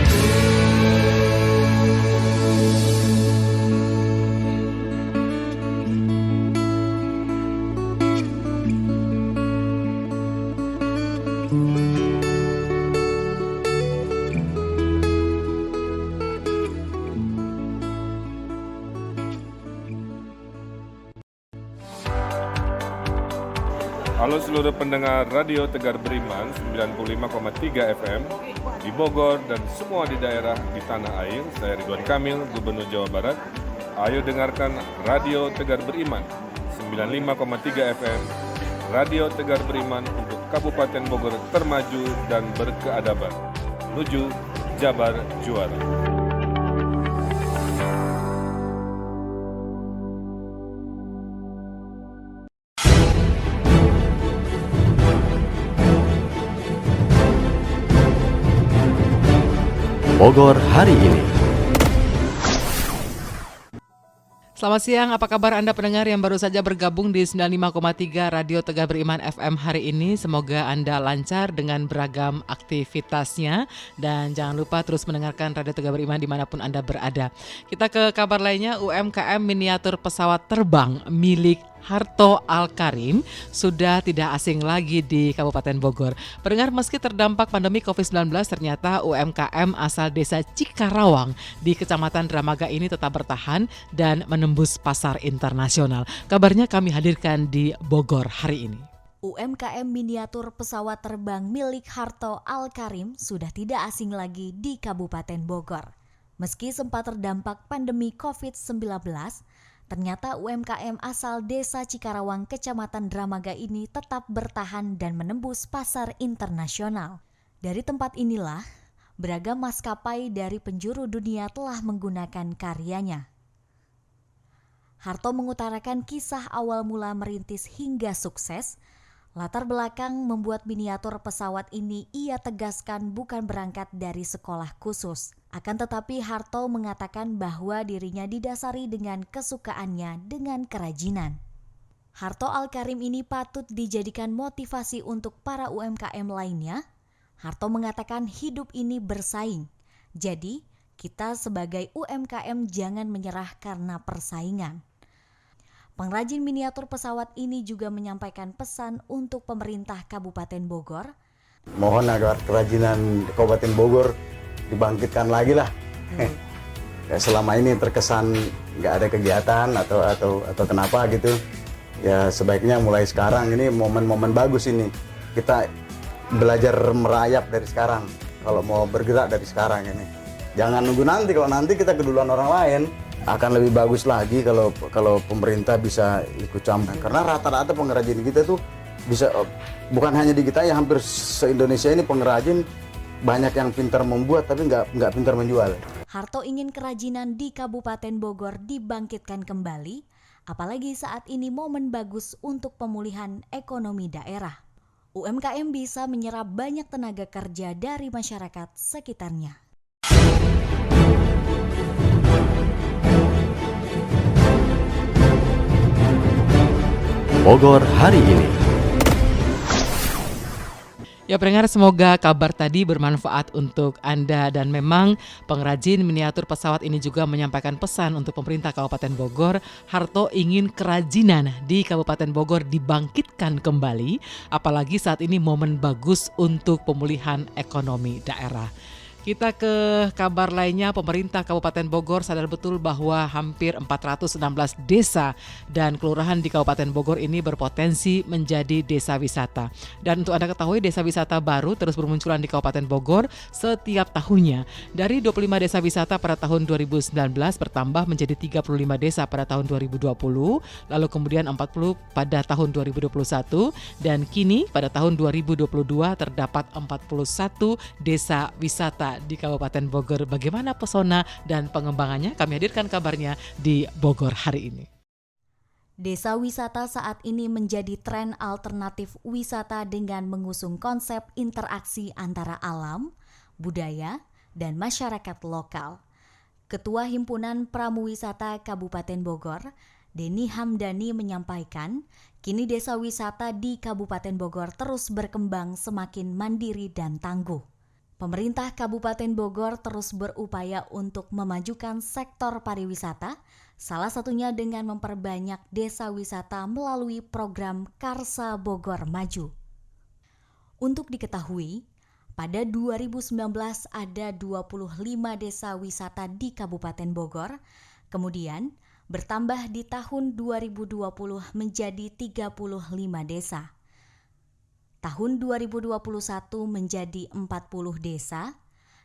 Speaker 21: Halo seluruh pendengar Radio Tegar Beriman 95,3 FM di Bogor dan semua di daerah di tanah air. Saya Ridwan Kamil, Gubernur Jawa Barat. Ayo dengarkan Radio Tegar Beriman 95,3 FM. Radio Tegar Beriman untuk Kabupaten Bogor termaju dan berkeadaban. Menuju Jabar Juara.
Speaker 7: Bogor hari ini.
Speaker 2: Selamat siang, apa kabar Anda pendengar yang baru saja bergabung di 95,3 Radio Tegar Beriman FM hari ini. Semoga Anda lancar dengan beragam aktivitasnya. Dan jangan lupa terus mendengarkan Radio Tegar Beriman dimanapun Anda berada. Kita ke kabar lainnya, UMKM miniatur pesawat terbang milik Harto Al-Karim sudah tidak asing lagi di Kabupaten Bogor. Pendengar, meski terdampak pandemi COVID-19, ternyata UMKM asal desa Cikarawang di Kecamatan Dramaga ini tetap bertahan dan menembus pasar internasional. Kabarnya kami hadirkan di Bogor hari ini.
Speaker 17: UMKM miniatur pesawat terbang milik Harto Al-Karim sudah tidak asing lagi di Kabupaten Bogor. Meski sempat terdampak pandemi COVID-19, ternyata UMKM asal desa Cikarawang, Kecamatan Dramaga ini tetap bertahan dan menembus pasar internasional. Dari tempat inilah, beragam maskapai dari penjuru dunia telah menggunakan karyanya. Harto mengutarakan kisah awal mula merintis hingga sukses. Latar belakang membuat miniatur pesawat ini ia tegaskan bukan berangkat dari sekolah khusus. Akan tetapi Harto mengatakan bahwa dirinya didasari dengan kesukaannya dengan kerajinan. Harto Al-Karim ini patut dijadikan motivasi untuk para UMKM lainnya. Harto mengatakan hidup ini bersaing. Jadi kita sebagai UMKM jangan menyerah karena persaingan. Pengrajin miniatur pesawat ini juga menyampaikan pesan untuk pemerintah Kabupaten Bogor.
Speaker 10: Mohon agar kerajinan Kabupaten Bogor dibangkitkan lagi lah. Ya, selama ini terkesan nggak ada kegiatan atau kenapa gitu. Ya sebaiknya mulai sekarang, ini momen-momen bagus ini. Kita belajar merayap dari sekarang. Kalau mau bergerak dari sekarang ini. Jangan nunggu nanti, kalau nanti kita keduluan orang lain. Akan lebih bagus lagi kalau pemerintah bisa ikut campur. Karena rata-rata pengrajin kita tuh bisa, bukan hanya di kita ya, hampir se-Indonesia ini pengrajin banyak yang pintar membuat tapi nggak pintar menjual.
Speaker 17: Harto ingin kerajinan di Kabupaten Bogor dibangkitkan kembali, apalagi saat ini momen bagus untuk pemulihan ekonomi daerah. UMKM bisa menyerap banyak tenaga kerja dari masyarakat sekitarnya.
Speaker 7: Bogor hari ini.
Speaker 2: Ya pendengar, semoga kabar tadi bermanfaat untuk Anda dan memang pengrajin miniatur pesawat ini juga menyampaikan pesan untuk pemerintah Kabupaten Bogor. Harto ingin kerajinan di Kabupaten Bogor dibangkitkan kembali, apalagi saat ini momen bagus untuk pemulihan ekonomi daerah. Kita ke kabar lainnya, pemerintah Kabupaten Bogor sadar betul bahwa hampir 416 desa dan kelurahan di Kabupaten Bogor ini berpotensi menjadi desa wisata. Dan untuk Anda ketahui, desa wisata baru terus bermunculan di Kabupaten Bogor setiap tahunnya. Dari 25 desa wisata pada tahun 2019 bertambah menjadi 35 desa pada tahun 2020, lalu kemudian 40 pada tahun 2021, dan kini pada tahun 2022 terdapat 41 desa wisata di Kabupaten Bogor. Bagaimana pesona dan pengembangannya? Kami hadirkan kabarnya di Bogor hari ini.
Speaker 17: Desa wisata saat ini menjadi tren alternatif wisata dengan mengusung konsep interaksi antara alam, budaya, dan masyarakat lokal. Ketua Himpunan Pramuwisata Kabupaten Bogor, Denny Hamdani menyampaikan, kini desa wisata di Kabupaten Bogor terus berkembang semakin mandiri dan tangguh. Pemerintah Kabupaten Bogor terus berupaya untuk memajukan sektor pariwisata, salah satunya dengan memperbanyak desa wisata melalui program Karsa Bogor Maju. Untuk diketahui, pada 2019 ada 25 desa wisata di Kabupaten Bogor, kemudian bertambah di tahun 2020 menjadi 35 desa. Tahun 2021 menjadi 40 desa,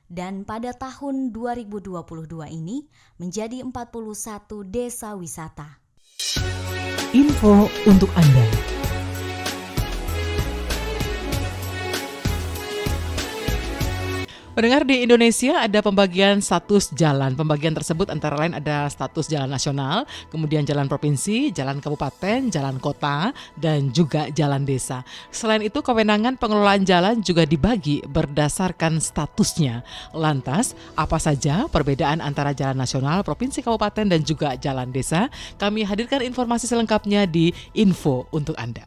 Speaker 17: dan pada tahun 2022 ini menjadi 41 desa wisata.
Speaker 2: Info untuk Anda. Pendengar, di Indonesia ada pembagian status jalan. Pembagian tersebut antara lain ada status jalan nasional, kemudian jalan provinsi, jalan kabupaten, jalan kota, dan juga jalan desa. Selain itu, kewenangan pengelolaan jalan juga dibagi berdasarkan statusnya. Lantas, apa saja perbedaan antara jalan nasional, provinsi, kabupaten, dan juga jalan desa? Kami hadirkan informasi selengkapnya di Info untuk Anda.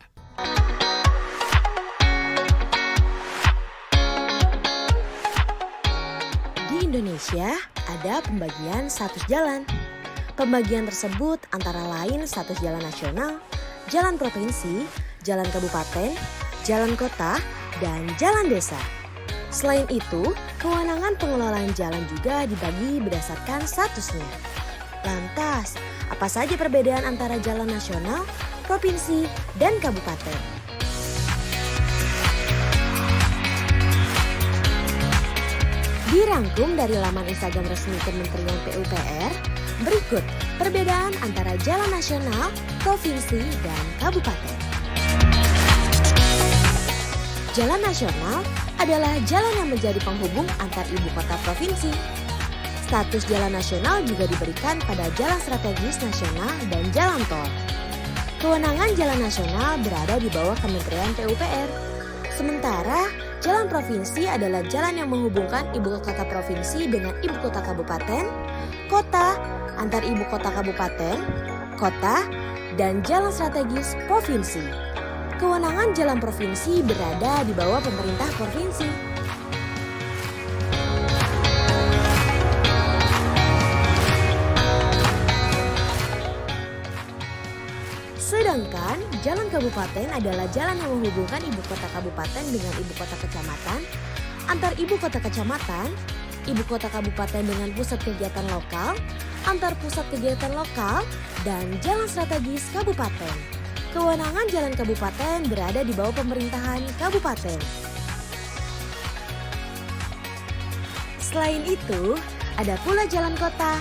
Speaker 22: Indonesia ada pembagian status jalan. Pembagian tersebut antara lain status jalan nasional, jalan provinsi, jalan kabupaten, jalan kota, dan jalan desa. Selain itu, kewenangan pengelolaan jalan juga dibagi berdasarkan statusnya. Lantas, apa saja perbedaan antara jalan nasional, provinsi, dan kabupaten? Dirangkum dari laman Instagram resmi Kementerian PUPR, berikut perbedaan antara jalan nasional, provinsi, dan kabupaten. Jalan nasional adalah jalan yang menjadi penghubung antar ibu kota provinsi. Status jalan nasional juga diberikan pada jalan strategis nasional dan jalan tol. Kewenangan jalan nasional berada di bawah Kementerian PUPR. Sementara jalan provinsi adalah jalan yang menghubungkan ibu kota provinsi dengan ibu kota kabupaten, kota, antar ibu kota kabupaten, kota, dan jalan strategis provinsi. Kewenangan jalan provinsi berada di bawah pemerintah provinsi. Sedangkan jalan kabupaten adalah jalan yang menghubungkan ibu kota kabupaten dengan ibu kota kecamatan, antar ibu kota kecamatan, ibu kota kabupaten dengan pusat kegiatan lokal, antar pusat kegiatan lokal, dan jalan strategis kabupaten. Kewenangan jalan kabupaten berada di bawah pemerintahan kabupaten. Selain itu, ada pula jalan kota.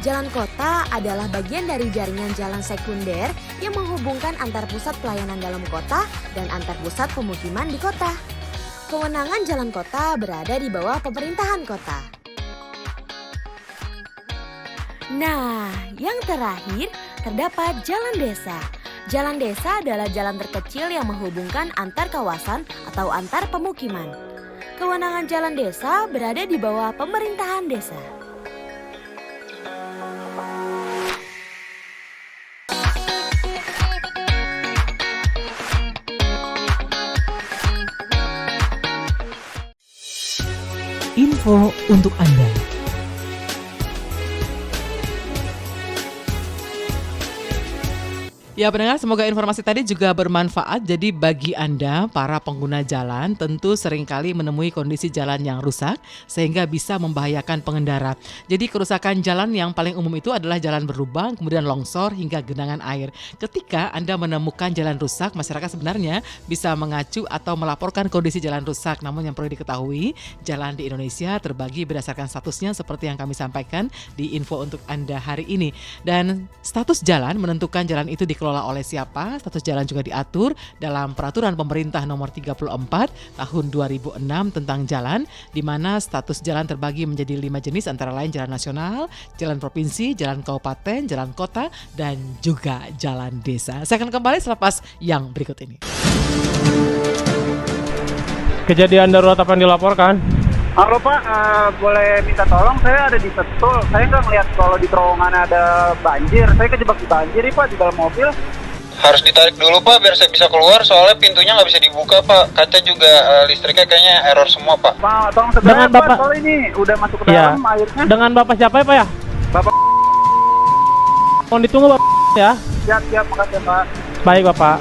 Speaker 22: Jalan kota adalah bagian dari jaringan jalan sekunder yang menghubungkan antar pusat pelayanan dalam kota dan antar pusat pemukiman di kota. Kewenangan jalan kota berada di bawah pemerintahan kota. Nah, yang terakhir terdapat jalan desa. Jalan desa adalah jalan terkecil yang menghubungkan antar kawasan atau antar pemukiman. Kewenangan jalan desa berada di bawah pemerintahan desa.
Speaker 2: info untuk Anda. Ya pendengar, semoga informasi tadi juga bermanfaat. Jadi bagi Anda, para pengguna jalan, tentu seringkali menemui kondisi jalan yang rusak sehingga bisa membahayakan pengendara. Jadi kerusakan jalan yang paling umum itu adalah jalan berlubang, kemudian longsor hingga genangan air. Ketika Anda menemukan jalan rusak, masyarakat sebenarnya bisa mengacu atau melaporkan kondisi jalan rusak. Namun yang perlu diketahui, jalan di Indonesia terbagi berdasarkan statusnya seperti yang kami sampaikan di info untuk Anda hari ini. Dan status jalan menentukan jalan itu dikelola oleh siapa. Status jalan juga diatur dalam Peraturan Pemerintah Nomor 34 Tahun 2006 tentang jalan, di mana status jalan terbagi menjadi 5 jenis, antara lain jalan nasional, jalan provinsi, jalan kabupaten, jalan kota, dan juga jalan desa. Saya akan kembali selepas yang berikut ini.
Speaker 14: Kejadian darurat apa yang dilaporkan?
Speaker 15: Halo Pak, boleh minta tolong, saya ada di Setul. Saya nggak ngeliat kalau di terowongan ada banjir. Saya kejebak di banjir nih Pak, di dalam mobil.
Speaker 16: Harus ditarik dulu Pak biar saya bisa keluar, soalnya pintunya nggak bisa dibuka Pak. Kaca juga listriknya kayaknya error semua Pak.
Speaker 15: Pak, tolong segera Pak, soalnya ini udah masuk ke dalam airnya.
Speaker 14: Dengan Bapak siapa ya Pak ya?
Speaker 15: Bapak.
Speaker 14: Mohon ditunggu Bapak ya.
Speaker 15: Siap, makasih Pak.
Speaker 14: Baik Bapak.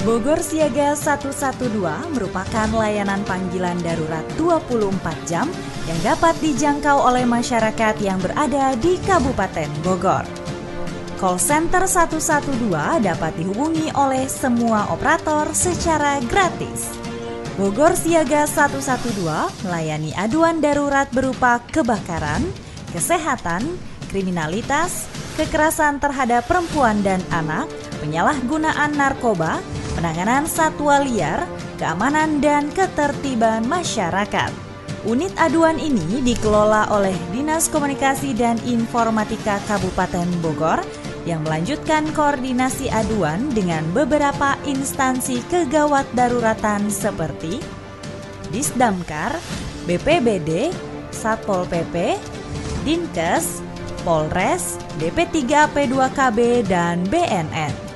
Speaker 17: Bogor Siaga 112 merupakan layanan panggilan darurat 24 jam yang dapat dijangkau oleh masyarakat yang berada di Kabupaten Bogor. Call Center 112 dapat dihubungi oleh semua operator secara gratis. Bogor Siaga 112 melayani aduan darurat berupa kebakaran, kesehatan, kriminalitas, kekerasan terhadap perempuan dan anak, penyalahgunaan narkoba, penanganan satwa liar, keamanan dan ketertiban masyarakat. Unit aduan ini dikelola oleh Dinas Komunikasi dan Informatika Kabupaten Bogor yang melanjutkan koordinasi aduan dengan beberapa instansi kegawat daruratan seperti Disdamkar, BPBD, Satpol PP, Dinkes, Polres, DP3AP2KB, dan BNN.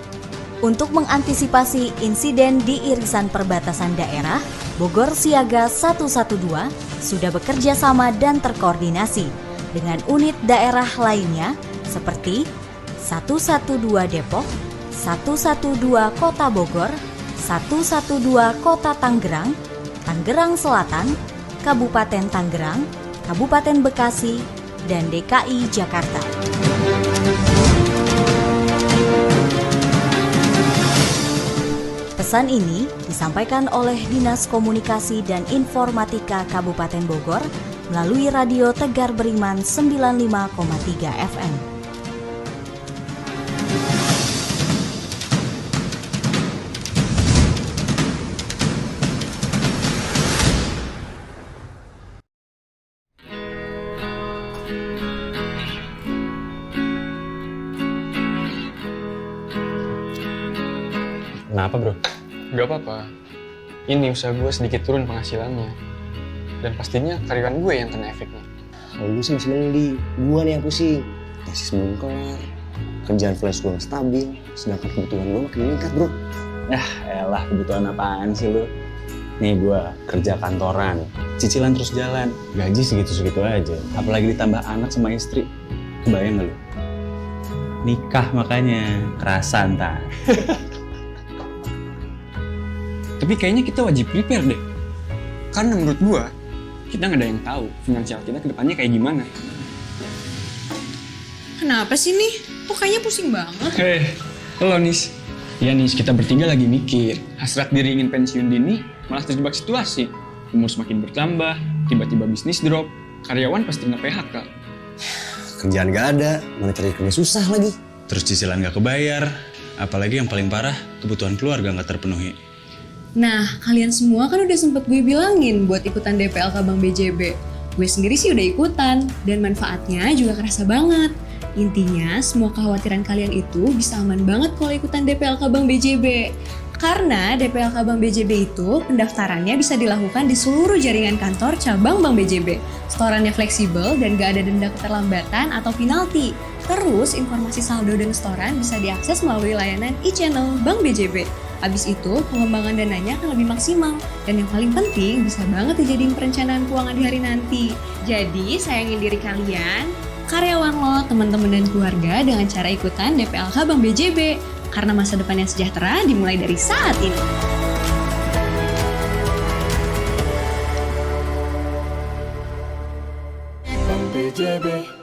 Speaker 17: Untuk mengantisipasi insiden di irisan perbatasan daerah, Bogor Siaga 112 sudah bekerja sama dan terkoordinasi dengan unit daerah lainnya seperti 112 Depok, 112 Kota Bogor, 112 Kota Tangerang, Tangerang Selatan, Kabupaten Tangerang, Kabupaten Bekasi, dan DKI Jakarta. Pesan ini disampaikan oleh Dinas Komunikasi dan Informatika Kabupaten Bogor melalui Radio Tegar Beriman 95,3 FM.
Speaker 5: Kenapa bro? Gak apa-apa. Ini usaha gue sedikit turun penghasilannya. Dan pastinya karyawan gue yang kena efeknya.
Speaker 6: Kalau lu sih masih mending, gue nih yang pusing. Tesis belum kelar, kerjaan flash gue gak stabil, sedangkan kebutuhan gue makin meningkat bro.
Speaker 9: Elah kebutuhan apaan sih lu? Nih gue kerja kantoran, cicilan terus jalan, gaji segitu-segitu aja. Apalagi ditambah anak sama istri. Kebayang gak lu? Nikah makanya, kerasa ntar.
Speaker 5: Tapi kayaknya kita wajib prepare deh. Karena menurut gua, kita nggak ada yang tahu finansial kita ke depannya kayak gimana.
Speaker 24: Kenapa sih nih? Kok kayaknya pusing banget?
Speaker 5: Halo Nis. Ya Nis, kita bertiga lagi mikir. Hasrat diri ingin pensiun dini, malah terjebak situasi. Umur semakin bertambah, tiba-tiba bisnis drop, karyawan pasti kena PHK.
Speaker 6: Kerjaan gak ada, mana cari kerja susah lagi.
Speaker 9: Terus cicilan gak kebayar, apalagi yang paling parah, kebutuhan keluarga gak terpenuhi.
Speaker 24: Nah, kalian semua kan udah sempet gue bilangin buat ikutan DPLK Bank BJB. Gue sendiri sih udah ikutan, dan manfaatnya juga kerasa banget. Intinya, semua kekhawatiran kalian itu bisa aman banget kalau ikutan DPLK Bank BJB. Karena DPLK Bank BJB itu pendaftarannya bisa dilakukan di seluruh jaringan kantor cabang Bank BJB. Setorannya fleksibel dan gak ada denda keterlambatan atau penalti. Terus, informasi saldo dan setoran bisa diakses melalui layanan e-channel Bank BJB. Habis itu, pengembangan dananya akan lebih maksimal. Dan yang paling penting, bisa banget dijadiin perencanaan keuangan di hari nanti. Jadi, sayangin diri kalian, karyawan lo, teman-teman dan keluarga dengan cara ikutan DPLK Bank BJB. Karena masa depan yang sejahtera dimulai dari saat ini.
Speaker 18: Bank BJB.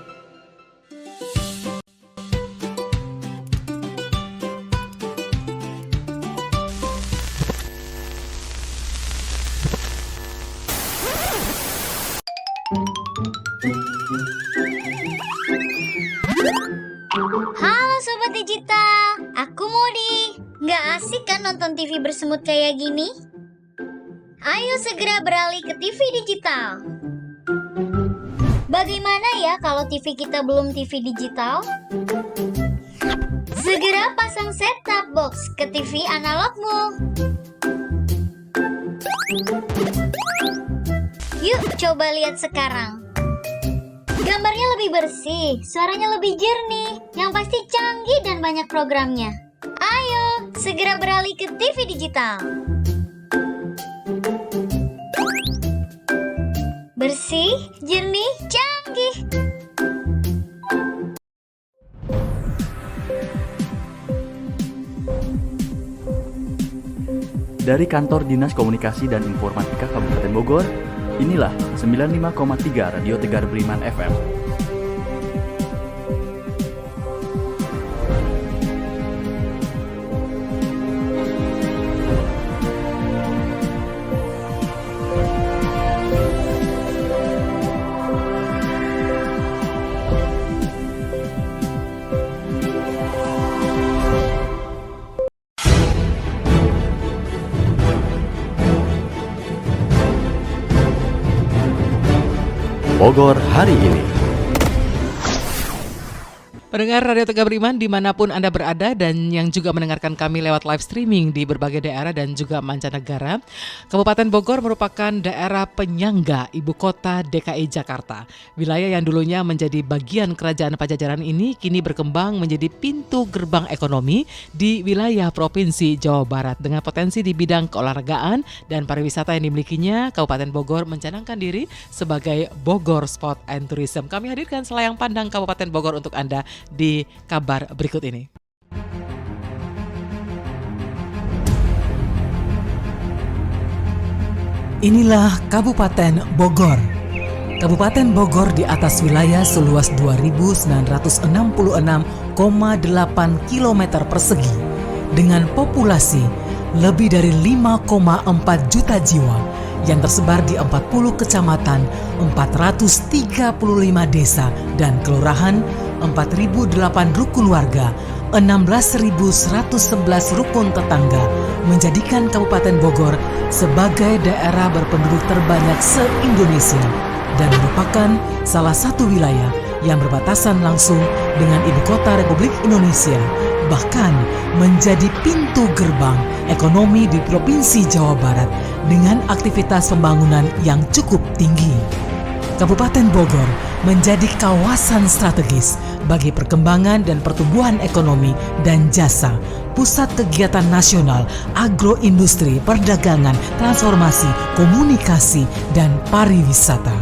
Speaker 1: Halo Sobat Digital, aku Modi. Nggak asik kan nonton TV bersemut kayak gini? Ayo segera beralih ke TV digital. Bagaimana ya kalau TV kita belum TV digital? Segera pasang set-top box ke TV analogmu. Yuk coba lihat sekarang. Gambarnya lebih bersih, suaranya lebih jernih, yang pasti canggih dan banyak programnya. Ayo, segera beralih ke TV digital. Bersih, jernih, canggih.
Speaker 19: Dari Kantor Dinas Komunikasi dan Informatika Kabupaten Bogor, inilah 95,3 Radio Tegar Beriman FM.
Speaker 7: Bogor hari ini.
Speaker 2: Pendengar Radio Tegar Beriman dimanapun Anda berada dan yang juga mendengarkan kami lewat live streaming di berbagai daerah dan juga mancanegara, Kabupaten Bogor merupakan daerah penyangga ibu kota DKI Jakarta. Wilayah yang dulunya menjadi bagian kerajaan Pajajaran ini kini berkembang menjadi pintu gerbang ekonomi di wilayah Provinsi Jawa Barat. Dengan potensi di bidang keolahragaan dan pariwisata yang dimilikinya, Kabupaten Bogor mencanangkan diri sebagai Bogor Sport and Tourism. Kami hadirkan selayang pandang Kabupaten Bogor untuk Anda di kabar berikut ini. Inilah Kabupaten Bogor. Kabupaten Bogor di atas wilayah seluas 2.966,8 km persegi dengan populasi lebih dari 5,4 juta jiwa yang tersebar di 40 kecamatan, 435 desa dan kelurahan, 4.008 rukun warga, 16.111 rukun tetangga, menjadikan Kabupaten Bogor sebagai daerah berpenduduk terbanyak se-Indonesia dan merupakan salah satu wilayah yang berbatasan langsung dengan Ibu Kota Republik Indonesia, bahkan menjadi pintu gerbang ekonomi di Provinsi Jawa Barat dengan aktivitas pembangunan yang cukup tinggi. Kabupaten Bogor menjadi kawasan strategis bagi perkembangan dan pertumbuhan ekonomi dan jasa, pusat kegiatan nasional, agroindustri, perdagangan, transformasi, komunikasi, dan pariwisata.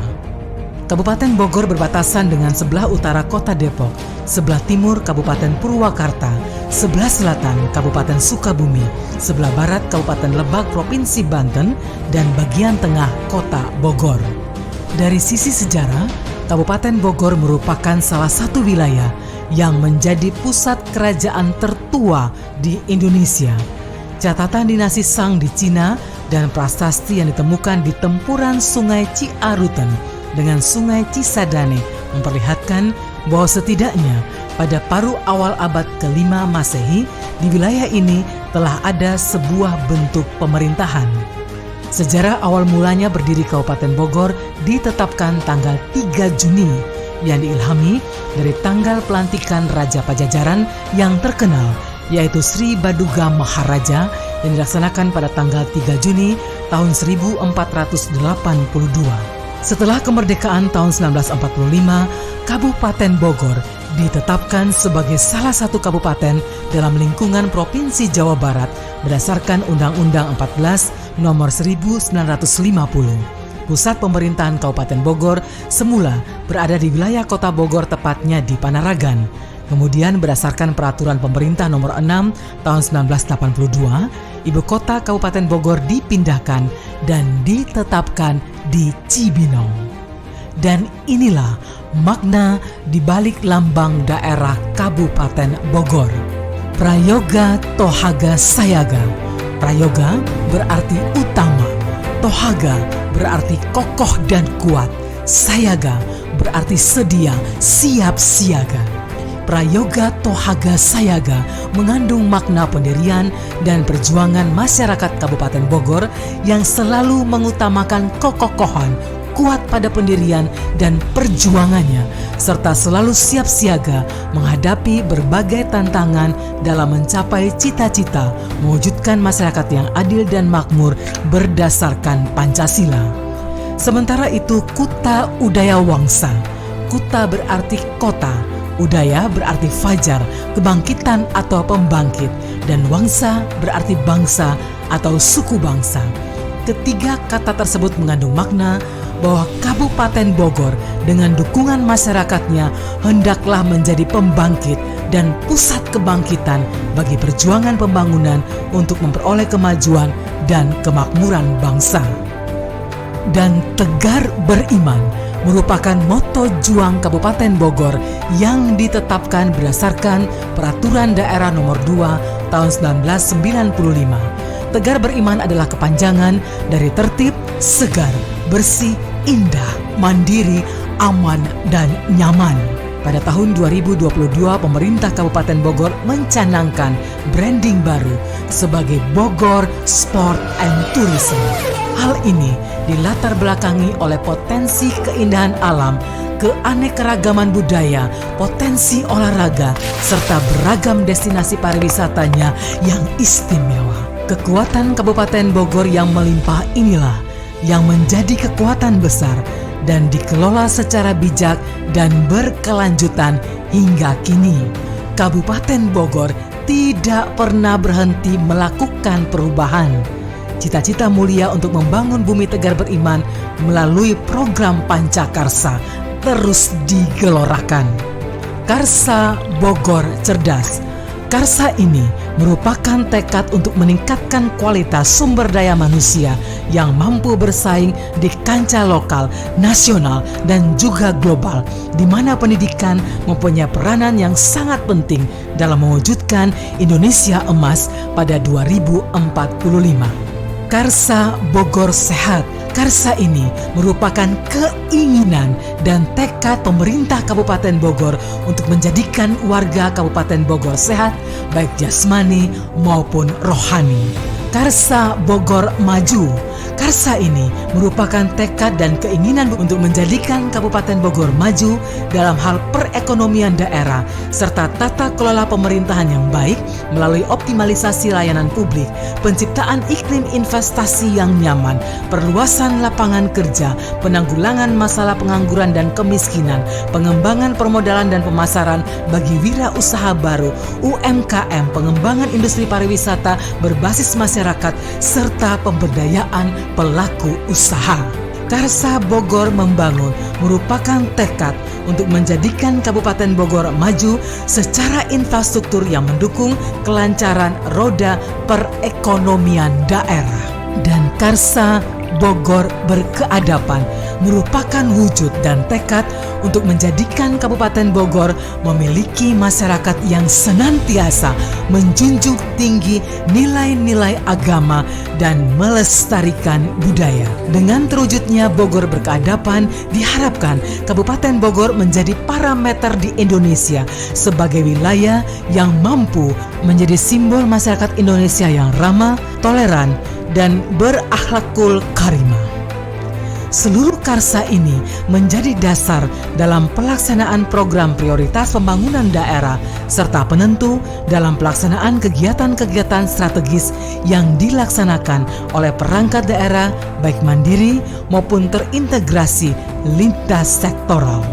Speaker 2: Kabupaten Bogor berbatasan dengan sebelah utara Kota Depok, sebelah timur Kabupaten Purwakarta, sebelah selatan Kabupaten Sukabumi, sebelah barat Kabupaten Lebak Provinsi Banten, dan bagian tengah Kota Bogor. Dari sisi sejarah, Kabupaten Bogor merupakan salah satu wilayah yang menjadi pusat kerajaan tertua di Indonesia. Catatan dinasti Shang di Cina dan prasasti yang ditemukan di tempuran Sungai Ciaruten dengan Sungai Cisadane memperlihatkan bahwa setidaknya pada paruh awal abad ke-5 Masehi di wilayah ini telah ada sebuah bentuk pemerintahan. Sejarah awal mulanya berdiri Kabupaten Bogor ditetapkan tanggal 3 Juni yang diilhami dari tanggal pelantikan Raja Pajajaran yang terkenal, yaitu Sri Baduga Maharaja yang dilaksanakan pada tanggal 3 Juni tahun 1482. Setelah kemerdekaan tahun 1945, Kabupaten Bogor ditetapkan sebagai salah satu kabupaten dalam lingkungan Provinsi Jawa Barat berdasarkan Undang-Undang 14 Nomor 1950. Pusat pemerintahan Kabupaten Bogor semula berada di wilayah Kota Bogor, tepatnya di Panaragan. Kemudian berdasarkan Peraturan Pemerintah Nomor 6 Tahun 1982, ibu kota Kabupaten Bogor dipindahkan dan ditetapkan di Cibinong. Dan inilah makna di balik lambang daerah Kabupaten Bogor. Prayoga Tohaga Sayaga. Prayoga berarti utama, Tohaga berarti kokoh dan kuat, Sayaga berarti sedia, siap siaga. Prayoga Tohaga Sayaga mengandung makna pendirian dan perjuangan masyarakat Kabupaten Bogor yang selalu mengutamakan kekokohan, kuat pada pendirian dan perjuangannya, serta selalu siap siaga menghadapi berbagai tantangan dalam mencapai cita-cita mewujudkan masyarakat yang adil dan makmur berdasarkan Pancasila. Sementara itu, Kuta Udaya Wangsa. Kuta berarti kota, Udaya berarti fajar, kebangkitan atau pembangkit, dan Wangsa berarti bangsa atau suku bangsa. Ketiga kata tersebut mengandung makna bahwa Kabupaten Bogor dengan dukungan masyarakatnya hendaklah menjadi pembangkit dan pusat kebangkitan bagi perjuangan pembangunan untuk memperoleh kemajuan dan kemakmuran bangsa. Dan tegar beriman merupakan moto juang Kabupaten Bogor yang ditetapkan berdasarkan Peraturan Daerah Nomor 2 Tahun 1995. Tegar beriman adalah kepanjangan dari tertib, segar, bersih, indah, mandiri, aman, dan nyaman. Pada tahun 2022, pemerintah Kabupaten Bogor mencanangkan branding baru sebagai Bogor Sport and Tourism. Hal ini dilatar belakangi oleh potensi keindahan alam, keanekaragaman budaya, potensi olahraga, serta beragam destinasi pariwisatanya yang istimewa. Kekuatan Kabupaten Bogor yang melimpah inilah yang menjadi kekuatan besar dan dikelola secara bijak dan berkelanjutan hingga kini. Kabupaten Bogor tidak pernah berhenti melakukan perubahan. Cita-cita mulia untuk membangun bumi tegar beriman melalui program Pancakarsa terus digelorakan. Karsa Bogor Cerdas. Karsa ini merupakan tekad untuk meningkatkan kualitas sumber daya manusia yang mampu bersaing di kancah lokal, nasional, dan juga global, di mana pendidikan mempunyai peranan yang sangat penting dalam mewujudkan Indonesia Emas pada 2045. Karsa Bogor Sehat. Karsa ini merupakan keinginan dan tekad pemerintah Kabupaten Bogor untuk menjadikan warga Kabupaten Bogor sehat, baik jasmani maupun rohani. Karsa Bogor Maju. Karsa ini merupakan tekad dan keinginan untuk menjadikan Kabupaten Bogor maju dalam hal perekonomian daerah serta tata kelola pemerintahan yang baik melalui optimalisasi layanan publik, penciptaan iklim investasi yang nyaman, perluasan lapangan kerja, penanggulangan masalah pengangguran dan kemiskinan, pengembangan permodalan dan pemasaran bagi wirausaha baru, UMKM, pengembangan industri pariwisata berbasis masyarakat, serta pemberdayaan pelaku usaha. Karsa Bogor Membangun merupakan tekad untuk menjadikan Kabupaten Bogor maju secara infrastruktur yang mendukung kelancaran roda perekonomian daerah. Dan Karsa Bogor Berkeadapan merupakan wujud dan tekad untuk menjadikan Kabupaten Bogor memiliki masyarakat yang senantiasa menjunjung tinggi nilai-nilai agama dan melestarikan budaya. Dengan terwujudnya Bogor Berkeadapan, diharapkan Kabupaten Bogor menjadi parameter di Indonesia sebagai wilayah yang mampu menjadi simbol masyarakat Indonesia yang ramah, toleran, dan berakhlakul karimah. Seluruh karsa ini menjadi dasar dalam pelaksanaan program prioritas pembangunan daerah serta penentu dalam pelaksanaan kegiatan-kegiatan strategis yang dilaksanakan oleh perangkat daerah baik mandiri maupun terintegrasi lintas sektoral.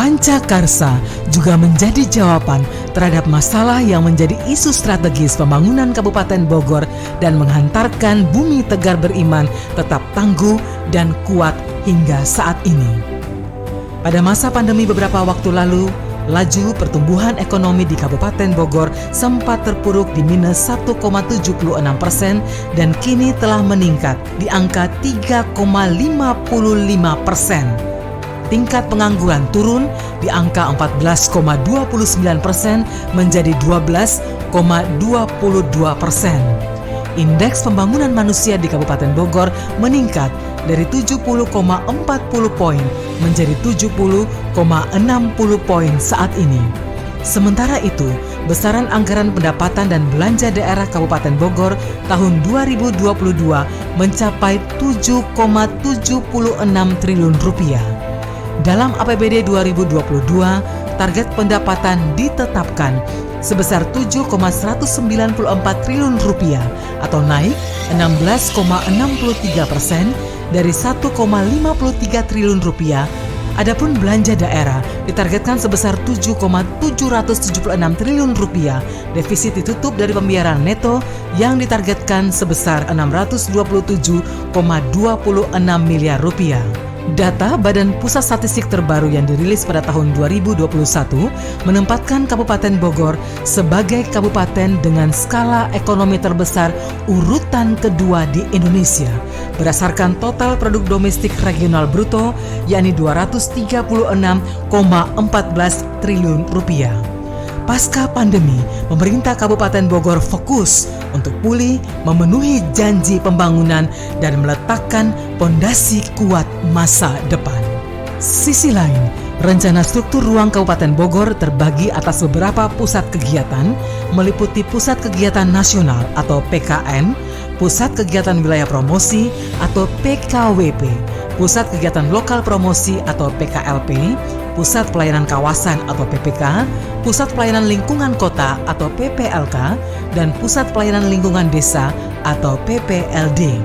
Speaker 2: Pancakarsa juga menjadi jawaban terhadap masalah yang menjadi isu strategis pembangunan Kabupaten Bogor dan menghantarkan Bumi Tegar Beriman tetap tangguh dan kuat hingga saat ini. Pada masa pandemi beberapa waktu lalu, laju pertumbuhan ekonomi di Kabupaten Bogor sempat terpuruk di minus 1,76% dan kini telah meningkat di angka 3,55%. Tingkat pengangguran turun di angka 14,29% menjadi 12,22%. Indeks pembangunan manusia di Kabupaten Bogor meningkat dari 70,40 poin menjadi 70,60 poin saat ini. Sementara itu, besaran anggaran pendapatan dan belanja daerah Kabupaten Bogor tahun 2022 mencapai 7,76 triliun rupiah. Dalam APBD 2022, target pendapatan ditetapkan sebesar 7,194 triliun rupiah atau naik 16,63% dari 1,53 triliun rupiah. Adapun belanja daerah ditargetkan sebesar 7,776 triliun rupiah. Defisit ditutup dari pembayaran neto yang ditargetkan sebesar 627,26 miliar rupiah. Data Badan Pusat Statistik terbaru yang dirilis pada tahun 2021 menempatkan Kabupaten Bogor sebagai kabupaten dengan skala ekonomi terbesar urutan kedua di Indonesia berdasarkan total produk domestik regional bruto yakni 236,14 triliun rupiah. Pasca pandemi, pemerintah Kabupaten Bogor fokus untuk pulih, memenuhi janji pembangunan, dan meletakkan pondasi kuat masa depan. Sisi lain, rencana struktur ruang Kabupaten Bogor terbagi atas beberapa pusat kegiatan, meliputi Pusat Kegiatan Nasional atau PKN, Pusat Kegiatan Wilayah Promosi atau PKWP, Pusat Kegiatan Lokal Promosi atau PKLP, Pusat Pelayanan Kawasan atau PPK, Pusat Pelayanan Lingkungan Kota atau PPLK, dan Pusat Pelayanan Lingkungan Desa atau PPLD.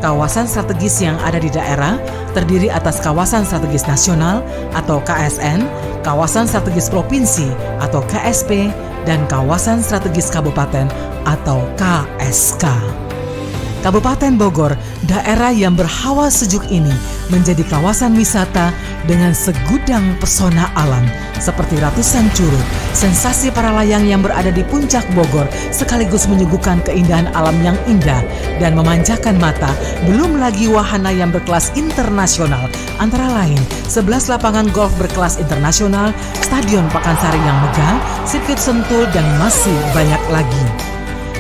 Speaker 2: Kawasan strategis yang ada di daerah terdiri atas Kawasan Strategis Nasional atau KSN, Kawasan Strategis Provinsi atau KSP, dan Kawasan Strategis Kabupaten atau KSK. Kabupaten Bogor, daerah yang berhawa sejuk ini menjadi kawasan wisata dengan segudang pesona alam seperti ratusan curug, sensasi para layang yang berada di puncak Bogor sekaligus menyuguhkan keindahan alam yang indah dan memanjakan mata, belum lagi wahana yang berkelas internasional antara lain 11 lapangan golf berkelas internasional, Stadion Pakansari yang megah, sirkuit Sentul, dan masih banyak lagi.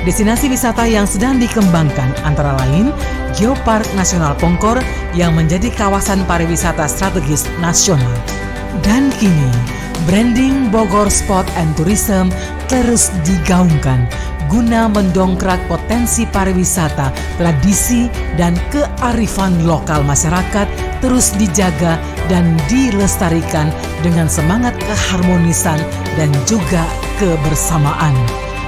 Speaker 2: Destinasi wisata yang sedang dikembangkan antara lain Geopark Nasional Pongkor yang menjadi kawasan pariwisata strategis nasional. Dan kini, branding Bogor Sport and Tourism terus digaungkan guna mendongkrak potensi pariwisata, tradisi, dan kearifan lokal masyarakat terus dijaga dan dilestarikan dengan semangat keharmonisan dan juga kebersamaan.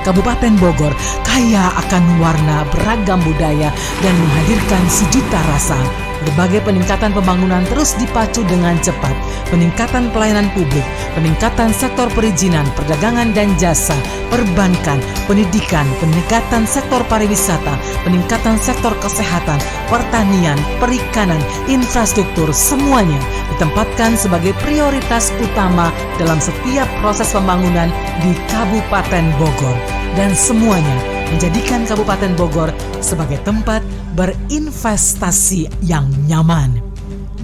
Speaker 2: Kabupaten Bogor kaya akan warna, beragam budaya, dan menghadirkan sejuta rasa. Berbagai peningkatan pembangunan terus dipacu dengan cepat. Peningkatan pelayanan publik, peningkatan sektor perizinan, perdagangan dan jasa, perbankan, pendidikan, peningkatan sektor pariwisata, peningkatan sektor kesehatan, pertanian, perikanan, infrastruktur, semuanya ditempatkan sebagai prioritas utama dalam setiap proses pembangunan di Kabupaten Bogor. Dan semuanya menjadikan Kabupaten Bogor sebagai tempat berinvestasi yang nyaman.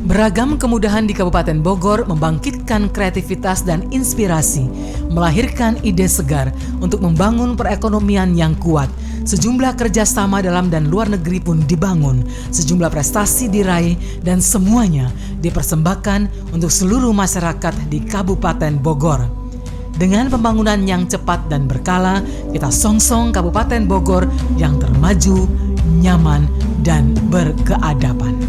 Speaker 2: Beragam kemudahan di Kabupaten Bogor membangkitkan kreativitas dan inspirasi, melahirkan ide segar untuk membangun perekonomian yang kuat. Sejumlah kerjasama dalam dan luar negeri pun dibangun, sejumlah prestasi diraih, dan semuanya dipersembahkan untuk seluruh masyarakat di Kabupaten Bogor. Dengan pembangunan yang cepat dan berkala, kita songsong Kabupaten Bogor yang termaju, nyaman, dan berkeadaban.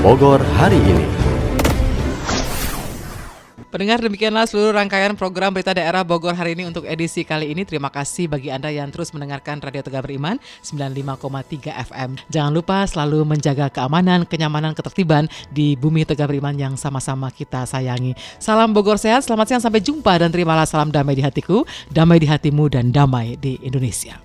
Speaker 7: Bogor hari ini.
Speaker 2: Pendengar, demikianlah seluruh rangkaian program Berita Daerah Bogor hari ini untuk edisi kali ini. Terima kasih bagi Anda yang terus mendengarkan Radio Tegar Beriman 95,3 FM. Jangan lupa selalu menjaga keamanan, kenyamanan, ketertiban di bumi Tegar Beriman yang sama-sama kita sayangi. Salam Bogor sehat, selamat siang, sampai jumpa dan terimalah salam damai di hatiku, damai di hatimu, dan damai di Indonesia.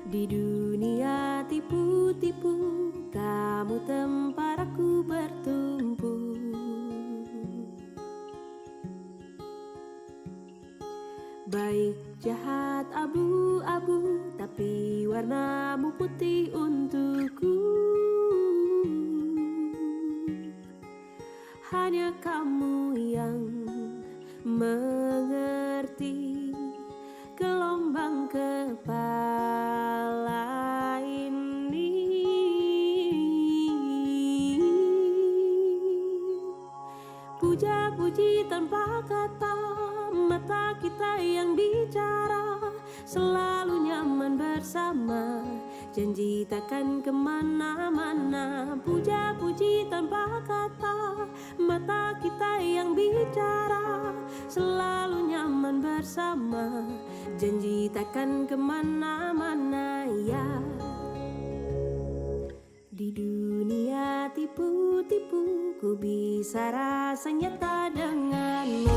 Speaker 18: Di dunia tipu-tipu, kamu tempat aku bertumpu. Baik jahat abu-abu, tapi warnamu putih untukku. Hanya kamu yang mengerti gelombang kepala ini. Puja-puji tanpa kata, mata kita yang bicara, selalu nyaman bersama, janji takkan kemana-mana. Puja-puji tanpa kata, mata kita yang bicara, selalu nyaman bersama, janji takkan kemana-mana ya. Di dunia tipu-tipu, ku bisa rasa nyata denganmu.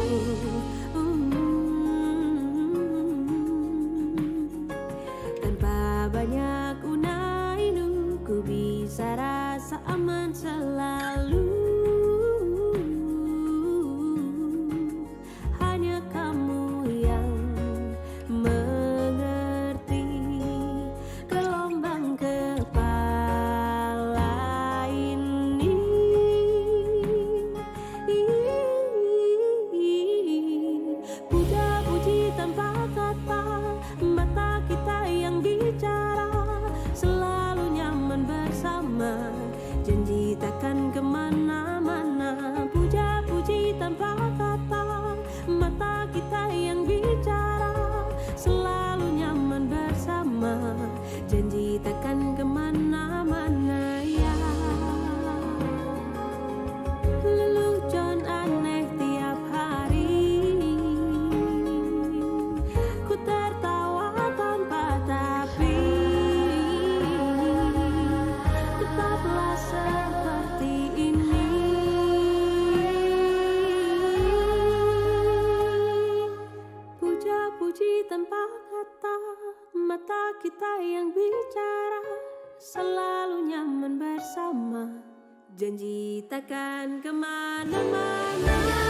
Speaker 18: Tanpa banyak unai-unu, ku bisa rasa aman selalu. Hanya kamu yang mengerti gelombang kepala ini. Puja-puji tanpa kata, mata kita yang bicara, selalu nyaman bersama, janji takkan kemana-mana. Puja-puji tanpa kata, mata kita yang bicara, selalu nyaman bersama, janji takkan kemana-mana ya. Lelucon aneh tiap hari, ku tertawa tanpa tapi, tetaplah seperti ini. Puja-puji tanpa kata, mata kita yang bicara, selalu nyaman bersama, janji takkan kemana-mana.